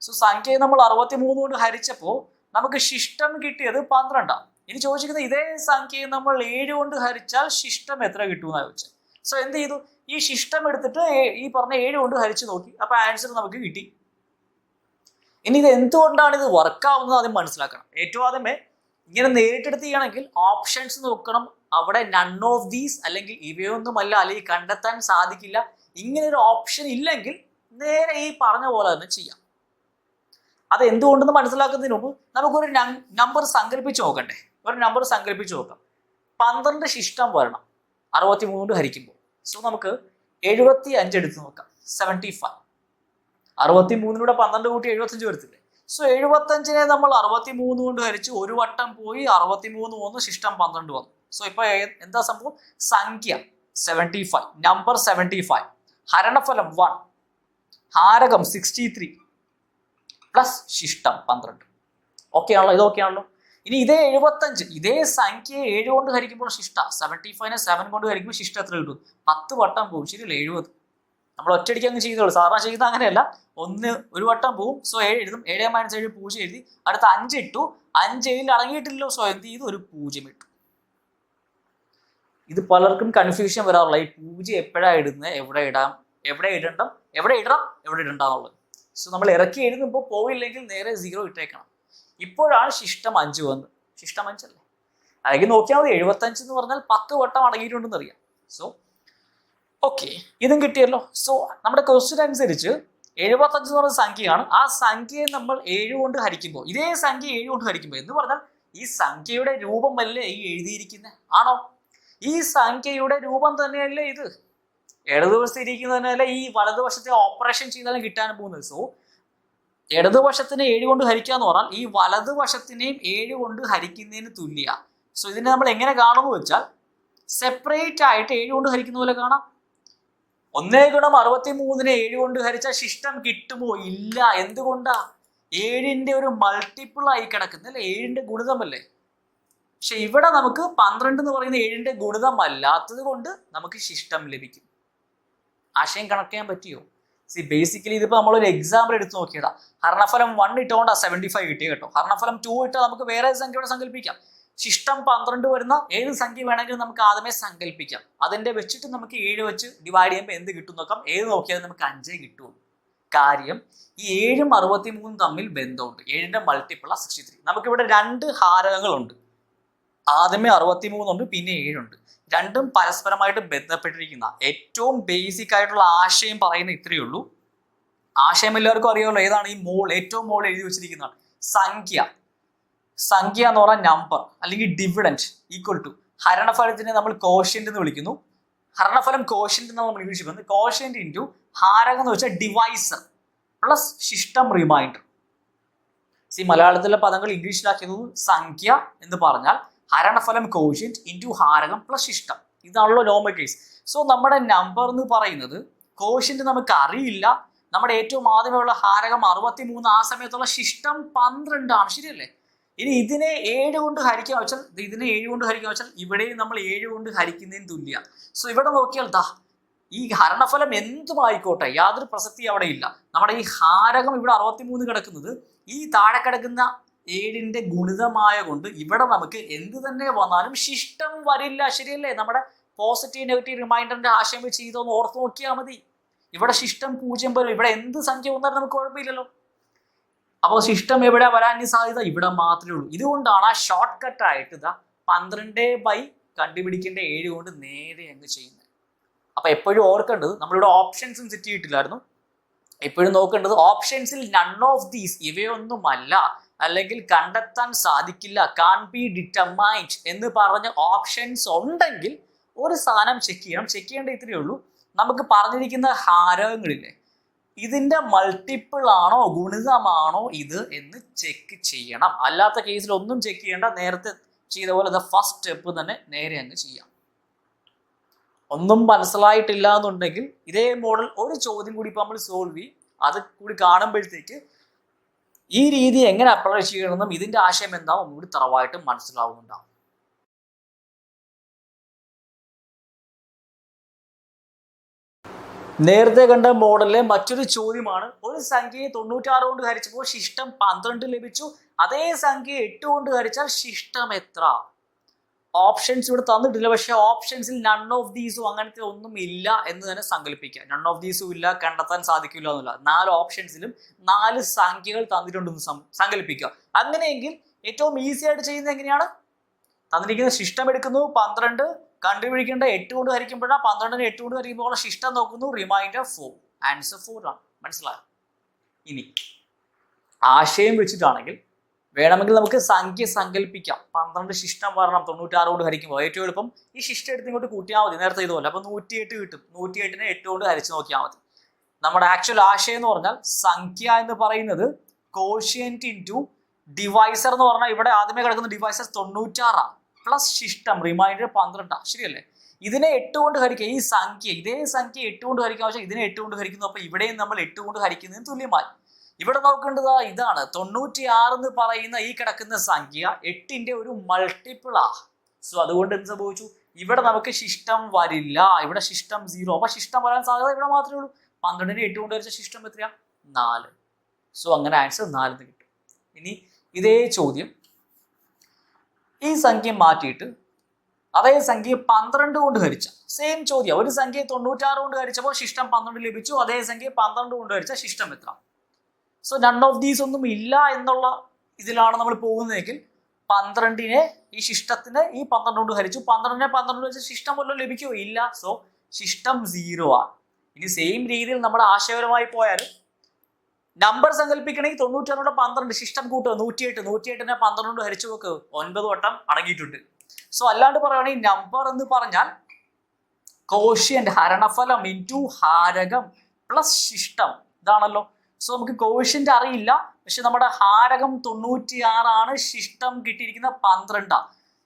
സോ സംഖ്യയെ നമ്മൾ 63 കൊണ്ട് ഹരിച്ചപ്പോൾ നമുക്ക് ശിഷ്ടം കിട്ടിയത് 12. ഇനി ചോദിച്ചിരിക്കുന്നത് ഇതേ സംഖ്യയെ നമ്മൾ 7 കൊണ്ട് ഹരിച്ചാൽ ശിഷ്ടം എത്ര കിട്ടുമെന്നാണ് ചോദിച്ചത്. സോ എന്ത് ചെയ്തു? ഈ ശിഷ്ടം എടുത്തിട്ട് ഈ പറഞ്ഞ 7 കൊണ്ട് ഹരിച്ചു നോക്കി. അപ്പോൾ ആൻസർ നമുക്ക് കിട്ടി. ഇനി ഇത് എന്തുകൊണ്ടാണ് ഇത് വർക്കാവുന്നത് ആദ്യം മനസ്സിലാക്കണം. ഏറ്റവും ആദ്യമേ ഇങ്ങനെ നേരിട്ടെടുത്ത് ചെയ്യണമെങ്കിൽ ഓപ്ഷൻസ് നോക്കണം. അവിടെ നൺ ഓഫ് ദീസ് അല്ലെങ്കിൽ ഇവയൊന്നുമല്ല, അല്ലെങ്കിൽ കണ്ടെത്താൻ സാധിക്കില്ല, ഇങ്ങനെ ഒരു ഓപ്ഷൻ ഇല്ലെങ്കിൽ നേരെ ഈ പറഞ്ഞ പോലെ തന്നെ ചെയ്യാം. അത് എന്തുകൊണ്ടെന്ന് മനസ്സിലാക്കുന്നതിന് മുമ്പ് നമുക്കൊരു നമ്പർ സങ്കല്പിച്ച് നോക്കണ്ടേ. ഒരു നമ്പർ സങ്കല്പിച്ച് നോക്കാം. 12 ശിഷ്ടം വരണം 63 കൊണ്ട് ഹരിക്കുമ്പോൾ. സോ നമുക്ക് 75 എടുത്ത് നോക്കാം. 75. 63 12 കൂട്ടി 75 വരത്തില്ലേ. സോ 75നെ നമ്മൾ 63 കൊണ്ട് ഹരിച്ച് ഒരു വട്ടം പോയി 63 വന്നു, ശിഷ്ടം 12 വന്നു. സോ ഇപ്പൊ എന്താ സംഭവം? സംഖ്യ 75, നമ്പർ 75, ഹരണഫലം 1, ഹാരകം 63 പ്ലസ് ശിഷ്ടം 12. ഓക്കെ ആണല്ലോ? ഇത് ഓക്കെ ആണല്ലോ. ഇനി ഇതേ 75, ഇതേ സംഖ്യയെ 7 കൊണ്ട് ഹരിക്കുമ്പോൾ ശിഷ്ട 75നെ 7 കൊണ്ട് ഹരിക്കുമ്പോൾ ശിഷ്ടം എത്ര കിട്ടും? 10 വട്ടം പോകും. ശരിയല്ലേ? 70. നമ്മൾ ഒറ്റയടിക്ക് അങ്ങ് ചെയ്തോളൂ. സാധാരണ ചെയ്യുന്നത് അങ്ങനെയല്ല. ഒരു വട്ടം പോവും. സോ 7 എഴുതും. 7 - 7 0 എഴുതി. അടുത്ത 5 ഇട്ടു. 5 7 അടങ്ങിയിട്ടില്ലല്ലോ. സോ എന്ത് ചെയ്തു? ഒരു 0 ഇട്ടു. ഇത് പലർക്കും കൺഫ്യൂഷൻ വരാറുള്ള ഈ 0 എപ്പോഴാണ് ഇടുന്നത്, എവിടെ ഇടണം, എവിടെ ഇടണ്ടെന്നുള്ളത്. സോ നമ്മൾ ഇറക്കി എഴുതുമ്പോൾ പോയില്ലെങ്കിൽ നേരെ 0 ഇട്ടേക്കണം. ഇപ്പോഴാണ് ശിഷ്ടം 5 വന്നത്. ശിഷ്ടം 5 അല്ലേ? അല്ലെങ്കിൽ നോക്കിയാൽ മതി. 75 എന്ന് പറഞ്ഞാൽ 10 വട്ടം അടങ്ങിയിട്ടുണ്ടെന്ന് അറിയാം. സോ ഓക്കെ, ഇതും കിട്ടിയല്ലോ. സോ നമ്മുടെ ക്വസ്റ്റ്യൻ അനുസരിച്ച് 75 എന്ന് പറയുന്ന സംഖ്യയാണ്. ആ സംഖ്യയെ നമ്മൾ 7 കൊണ്ട് ഹരിക്കുമ്പോൾ, ഇതേ സംഖ്യ 7 കൊണ്ട് ഹരിക്കുമ്പോൾ എന്ന് പറഞ്ഞാൽ ഈ സംഖ്യയുടെ രൂപമല്ലേ ഈ എഴുതിയിരിക്കുന്നത്? ആണോ? ഈ സംഖ്യയുടെ രൂപം തന്നെയല്ലേ ഇത്? ഇടതുവശത്ത് ഇരിക്കുന്നതിനല്ല ഈ വലതുവശത്തെ ഓപ്പറേഷൻ ചെയ്താലും കിട്ടാൻ പോകുന്നത്. സോ ഇടതുവശത്തിനെ 7 കൊണ്ട് ഹരിക്കുക എന്ന് പറഞ്ഞാൽ ഈ വലതുവശത്തിനെയും 7 കൊണ്ട് ഹരിക്കുന്നതിന് തുല്യ. സോ ഇതിനെ നമ്മൾ എങ്ങനെ കാണുമെന്ന് വെച്ചാൽ സെപ്പറേറ്റ് ആയിട്ട് 7 കൊണ്ട് ഹരിക്കുന്ന പോലെ കാണാം. 1 × 63 7 കൊണ്ട് ഹരിച്ചാൽ ശിഷ്ടം കിട്ടുമോ? ഇല്ല. എന്തുകൊണ്ടാ? 7ന്റെ ഒരു മൾട്ടിപ്പിൾ ആയി കിടക്കുന്ന അല്ലെ, 7ന്റെ ഗുണിതമല്ലേ. പക്ഷെ ഇവിടെ നമുക്ക് 12 എന്ന് പറയുന്ന 7ന്റെ ഗുണിതമല്ലാത്തത് കൊണ്ട് നമുക്ക് ശിഷ്ടം ലഭിക്കും. ആശയം കണക്ട് ചെയ്യാൻ പറ്റിയോ? ബേസിക്കലി ഇതിപ്പോ നമ്മളൊരു എക്സാമ്പിൾ എടുത്ത് നോക്കിയതാ. ഹരണഫലം 1 ഇട്ടുകൊണ്ടാ 75 കിട്ടിയ കേട്ടോ. ഹരണഫലം 2 ഇട്ടാൽ നമുക്ക് വേറെ സംഖ്യയോടെ സങ്കല്പിക്കാം. ശിഷ്ടം 12 വരുന്ന ഏത് സംഖ്യ വേണമെങ്കിലും നമുക്ക് ആദ്യമേ സങ്കല്പിക്കാം. അതിന്റെ വെച്ചിട്ട് നമുക്ക് 7 വെച്ച് ഡിവൈഡ് ചെയ്യുമ്പോൾ എന്ത് കിട്ടും നോക്കാം. ഏത് നോക്കിയാൽ നമുക്ക് 5 കിട്ടുള്ളൂ. കാര്യം ഈ 7ഉം 63 തമ്മിൽ ബന്ധമുണ്ട്. 7ന്റെ മൾട്ടിപ്പിൾ 63. നമുക്കിവിടെ 2 ഹാരകങ്ങളുണ്ട്. ആദ്യമേ 63 ഉണ്ട്, പിന്നെ 7 ഉണ്ട്. രണ്ടും പരസ്പരമായിട്ട് ബന്ധപ്പെട്ടിരിക്കുന്ന ഏറ്റവും ബേസിക് ആയിട്ടുള്ള ആശയം പറയുന്ന ഇത്രയേ ഉള്ളൂ. ആശയം എല്ലാവർക്കും അറിയാമല്ലോ. ഏതാണ് ഈ മോൾ? ഏറ്റവും മോൾ എഴുതി വെച്ചിരിക്കുന്നതാണ് സംഖ്യ. സംഖ്യ എന്ന് പറഞ്ഞാൽ നമ്പർ അല്ലെങ്കിൽ ഡിവിഡൻറ്റ് ഈക്വൽ ടു ഹരണഫലത്തിനെ നമ്മൾ കോഷ്യന്റ് എന്ന് വിളിക്കുന്നു. ഹരണഫലം കോഷ്യന്റ് എന്ന് നമ്മൾ ഇംഗ്ലീഷിൽ പറയുന്നത്. കോഷ്യന്റ് ഇൻറ്റു ഹാരകം എന്ന് വെച്ചാൽ ഡിവൈസർ പ്ലസ് ശിഷ്ടം റിമൈൻഡർ. മലയാളത്തിലെ പദങ്ങൾ ഇംഗ്ലീഷിലാക്കിയത് സംഖ്യ എന്ന് പറഞ്ഞാൽ ഹരണഫലം കോഷ്യന്റ് ഇൻറ്റു ഹാരകം പ്ലസ് ശിഷ്ടം. ഇതാണല്ലോ നോർമൽ കേസ്. സോ നമ്മുടെ നമ്പർ എന്ന് പറയുന്നത് കോഷ്യന്റ് നമുക്ക് അറിയില്ല. നമ്മുടെ ഏറ്റവും ആദ്യമുള്ള ഹാരകം 63, ആ സമയത്തുള്ള ശിഷ്ടം 12 ആണ്. ശരിയല്ലേ? ഇനി ഇതിനെ 7 കൊണ്ട് ഹരിക്കാൻ വെച്ചാൽ, ഇതിനെ 7 കൊണ്ട് ഹരിക്കാൻ വെച്ചാൽ ഇവിടെയും നമ്മൾ 7 കൊണ്ട് ഹരിക്കുന്നതിന് തുല്യ. സോ ഇവിടെ നോക്കിയാൽ ഈ ഹരണഫലം എന്തും ആയിക്കോട്ടെ, യാതൊരു പ്രസക്തി അവിടെ ഇല്ല. നമ്മുടെ ഈ ഹാരകം ഇവിടെ 63 കിടക്കുന്നത് ഈ താഴെ കിടക്കുന്ന 7ന്റെ ഗുണിതമായ കൊണ്ട് ഇവിടെ നമുക്ക് എന്ത് തന്നെ വന്നാലും ശിഷ്ടം വരില്ല. ശരിയല്ലേ? നമ്മുടെ പോസിറ്റീവ് നെഗറ്റീവ് റിമൈൻഡറിന്റെ ആശയം വെച്ച് ചെയ്തൊന്ന് ഓർത്ത് നോക്കിയാൽ മതി. ഇവിടെ ശിഷ്ടം 0 വരും. ഇവിടെ എന്ത് സംഖ്യ വന്നാലും നമുക്ക് കുഴപ്പമില്ലല്ലോ. അപ്പോൾ ശിഷ്ടം എവിടെ വരാൻ സാധ്യത? ഇവിടെ മാത്രമേ ഉള്ളൂ. ഇതുകൊണ്ടാണ് ആ ഷോർട്ട് കട്ട് ആയിട്ട് 12 കണ്ടുപിടിക്കേണ്ട 7 കൊണ്ട് നേരെ അങ്ങ് ചെയ്യുന്നത്. അപ്പൊ എപ്പോഴും ഓർക്കേണ്ടത്, നമ്മളിവിടെ ഓപ്ഷൻസും സെറ്റ് ചെയ്തിട്ടില്ലായിരുന്നു. എപ്പോഴും നോക്കേണ്ടത് ഓപ്ഷൻസിൽ നൺ ഓഫ് ദീസ്, ഇവയൊന്നുമല്ല, അല്ലെങ്കിൽ കണ്ടെത്താൻ സാധിക്കില്ല, കാൻ ബി ഡിറ്റർമൈൻഡ് എന്ന് പറഞ്ഞ ഓപ്ഷൻസ് ഉണ്ടെങ്കിൽ ഒരു സാധനം ചെക്ക് ചെയ്യണം. ചെക്ക് ചെയ്യേണ്ട ഇത്രയേ ഉള്ളൂ. നമുക്ക് പറഞ്ഞിരിക്കുന്ന ഹാരകങ്ങളില്ലേ, ഇതിന്റെ മൾട്ടിപ്പിൾ ആണോ ഗുണിതമാണോ ഇത് എന്ന് ചെക്ക് ചെയ്യണം. അല്ലാത്ത കേസിൽ ഒന്നും ചെക്ക് ചെയ്യേണ്ട. നേരത്തെ ചെയ്ത പോലെ ഫസ്റ്റ് സ്റ്റെപ്പ് തന്നെ നേരെ അങ്ങ് ചെയ്യാം. ഒന്നും മനസ്സിലായിട്ടില്ല എന്നുണ്ടെങ്കിൽ ഇതേ മോഡൽ ഒരു ചോദ്യം കൂടി ഇപ്പൊ നമ്മൾ സോൾവ് ചെയ്യും. അത് കൂടി കാണുമ്പോഴത്തേക്ക് ഈ രീതി എങ്ങനെ അപ്ലൈ ചെയ്യണമെന്നും ഇതിന്റെ ആശയം എന്താവും ഒന്നുകൂടി തറവായിട്ട് മനസ്സിലാവുന്നുണ്ടാവും. നേരത്തെ കണ്ട മോഡലിലെ മറ്റൊരു ചോദ്യമാണ്. ഒരു സംഖ്യയെ 96 കൊണ്ട് ഹരിച്ചപ്പോൾ ശിഷ്ടം 12 ലഭിച്ചു. അതേ സംഖ്യയെ 8 കൊണ്ട് ഹരിച്ചാൽ ശിഷ്ടം എത്ര? ഓപ്ഷൻസ് ഇവിടെ തന്നിട്ടില്ല. പക്ഷെ ഓപ്ഷൻസിൽ നൺ ഓഫ് ദീസും അങ്ങനത്തെ ഒന്നും ഇല്ല എന്ന് തന്നെ സങ്കല്പിക്കുക. നൺ ഓഫ് ദീസും ഇല്ല, കണ്ടെത്താൻ സാധിക്കില്ല എന്നില്ല. 4 ഓപ്ഷൻസിലും 4 സംഖ്യകൾ തന്നിട്ടുണ്ടെന്ന് സങ്കല്പിക്കുക. അങ്ങനെയെങ്കിൽ ഏറ്റവും ഈസി ആയിട്ട് ചെയ്യുന്നത് എങ്ങനെയാണ്? തന്നിരിക്കുന്ന ശിഷ്ടം എടുക്കുന്നു, 12 കണ്ടുപിടിക്കേണ്ട 8 കൊണ്ട് ഹരിക്കുമ്പോഴാണ്. 12നെ 8 കൊണ്ട് ഹരിക്കുമ്പോൾ ശിഷ്ടം നോക്കുന്നു, റിമൈൻഡർ 4. ആൻസർ 4 ആണ്. മനസ്സിലായോ? ഇനി ആശയം വെച്ചിട്ടാണെങ്കിൽ വേണമെങ്കിൽ നമുക്ക് സംഖ്യ സങ്കല്പിക്കാം. 12 ശിഷ്ടം വരണം 96 കൊണ്ട് ഹരിക്കുമ്പോൾ. ഏറ്റവും എളുപ്പം ഈ ശിഷ്ടം എടുത്ത് ഇങ്ങോട്ട് കൂട്ടിയാൽ മതി. നേരത്തെ ഇതുപോലെ. അപ്പൊ 108 കിട്ടും. 108നെ 8 കൊണ്ട് ഹരിച്ച് നോക്കിയാൽ മതി. നമ്മുടെ ആക്ച്വൽ ആശയം എന്ന് പറഞ്ഞാൽ സംഖ്യ എന്ന് പറയുന്നത് കോഷ്യന്റ് ഇൻറ്റു ഡിവൈസർ എന്ന് പറഞ്ഞാൽ ഇവിടെ ആദ്യമേ കിടക്കുന്ന ഡിവൈസർ 96 പ്ലസ് ശിഷ്ടം റിമൈൻഡർ 12. ശരിയല്ലേ? ഇതിനെ 8 കൊണ്ട് ഹരിക്കുക. ഈ സംഖ്യ, ഇതേ സംഖ്യ 8 കൊണ്ട് ഹരിക്കാൻ പക്ഷേ ഇതിനെ 8 കൊണ്ട് ഹരിക്കുന്നു. അപ്പൊ ഇവിടെയും നമ്മൾ 8 കൊണ്ട് ഹരിക്കുന്നതിന് തുല്യമായി. ഇവിടെ നോക്കേണ്ടത് ഇതാണ്. 96 എന്ന് പറയുന്ന ഈ കിടക്കുന്ന സംഖ്യ 8ന്റെ ഒരു മൾട്ടിപ്പിളാ. സോ അതുകൊണ്ട് എന്ത് സംഭവിച്ചു? ഇവിടെ നമുക്ക് ശിഷ്ടം വരില്ല. ഇവിടെ ശിഷ്ടം 0. അപ്പൊ ശിഷ്ടം വരാൻ സാധ്യത ഇവിടെ മാത്രമേ ഉള്ളൂ. 12നെ 8 കൊണ്ട് ഹരിച്ച ശിഷ്ടം എത്രയാ? 4. സോ അങ്ങനെ ആൻസർ 4 കിട്ടും. ഇനി ഇതേ ചോദ്യം ഈ സംഖ്യ മാറ്റിയിട്ട് അതേ സംഖ്യ 12 കൊണ്ട് ഹരിച്ച സെയിം ചോദ്യം. ഒരു സംഖ്യ 96 കൊണ്ട് ഹരിച്ചപ്പോൾ ശിഷ്ടം 12 ലഭിച്ചു. അതേ സംഖ്യ 12 കൊണ്ട് ഹരിച്ച ശിഷ്ടം എത്ര? സോ നൺ ഓഫ് ദീസ് ഒന്നും ഇല്ല എന്നുള്ള ഇതിലാണ് നമ്മൾ പോകുന്നതെങ്കിൽ 12നെ ഈ ശിഷ്ടത്തിന് ഈ 12 കൊണ്ട് ഹരിച്ചു. 12നെ 12 വെച്ച് ശിഷ്ടം വല്ലതും ലഭിക്കുമോ? ഇല്ല. സോ ശിഷ്ടം 0 ആണ്. ഇനി സെയിം രീതിയിൽ നമ്മുടെ ആശയപരമായി പോയാൽ നമ്പർ സങ്കല്പിക്കണമെങ്കിൽ 96 12 ശിഷ്ടം കൂട്ടുക 108. 108നെ 12 കൊണ്ട് ഹരിച്ചു നോക്ക്, 9 വട്ടം അടങ്ങിയിട്ടുണ്ട്. സോ അല്ലാണ്ട് പറയുകയാണെങ്കിൽ നമ്പർ എന്ന് പറഞ്ഞാൽ കോഷ്യന്റ് ഹരണഫലം ഇൻറ്റു ഹാരകം പ്ലസ് ശിഷ്ടം, ഇതാണല്ലോ. സോ നമുക്ക് കോഷ്യന്റ് അറിയില്ല, പക്ഷെ നമ്മുടെ ഹാരകം 96 ശിഷ്ടം കിട്ടിയിരിക്കുന്ന 12.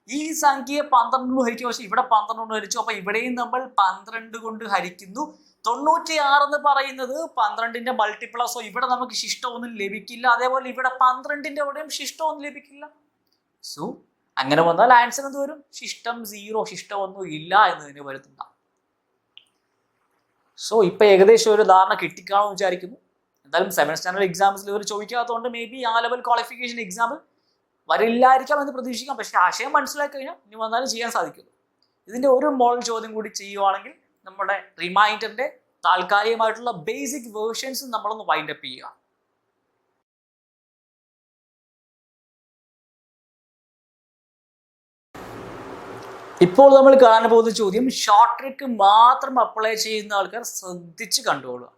ഈ സംഖ്യയെ 12 കൊണ്ട് ഹരിക്കും, പക്ഷെ ഇവിടെ 12 കൊണ്ട് ഹരിച്ചു. അപ്പൊ ഇവിടെയും നമ്മൾ 12 കൊണ്ട് ഹരിക്കുന്നു. 96 എന്ന് പറയുന്നത് 12ന്റെ മൾട്ടിപ്പിൾ. സോ ഇവിടെ നമുക്ക് ശിഷ്ടമൊന്നും ലഭിക്കില്ല. അതേപോലെ ഇവിടെ 12ന്റെ അവിടെയും ശിഷ്ടമൊന്നും ലഭിക്കില്ല. സോ അങ്ങനെ വന്നാൽ ആൻസർ എന്ത് വരും? ശിഷ്ടം 0, ശിഷ്ടമൊന്നും ഇല്ല എന്ന് തന്നെ വരുത്തുന്ന. സോ ഇപ്പൊ ഏകദേശം ഒരു ധാരണ കിട്ടിക്കാണെന്ന് വിചാരിക്കുന്നു. എന്തായാലും 7th സ്റ്റാൻഡേർഡ് എക്സാംസിൽ ഇവർ ചോദിക്കാത്തതുകൊണ്ട് മേ ബി ആ ലെവൽ ക്വാളിഫിക്കേഷൻ എക്സാമിൽ വരില്ലായിരിക്കാം എന്ന് പ്രതീക്ഷിക്കാം. പക്ഷെ ആശയം മനസ്സിലാക്കി കഴിഞ്ഞാൽ ഇനി വന്നാലും ചെയ്യാൻ സാധിക്കും. ഇതിന്റെ ഒരു മോഡൽ ചോദ്യം കൂടി ചെയ്യുവാണെങ്കിൽ നമ്മുടെ റിമൈൻഡറിന്റെ താൽക്കാലികമായിട്ടുള്ള ബേസിക് വേർഷൻസ് നമ്മളൊന്ന് വൈൻഡ് അപ്പ് ചെയ്യുക. ഇപ്പോൾ നമ്മൾ കാണാൻ പോകുന്ന ചോദ്യം ഷോർട്ട് ട്രിക്ക് മാത്രം അപ്ലൈ ചെയ്യുന്ന ആൾക്കാർ ശ്രദ്ധിച്ച് കണ്ടുകൊള്ളുക.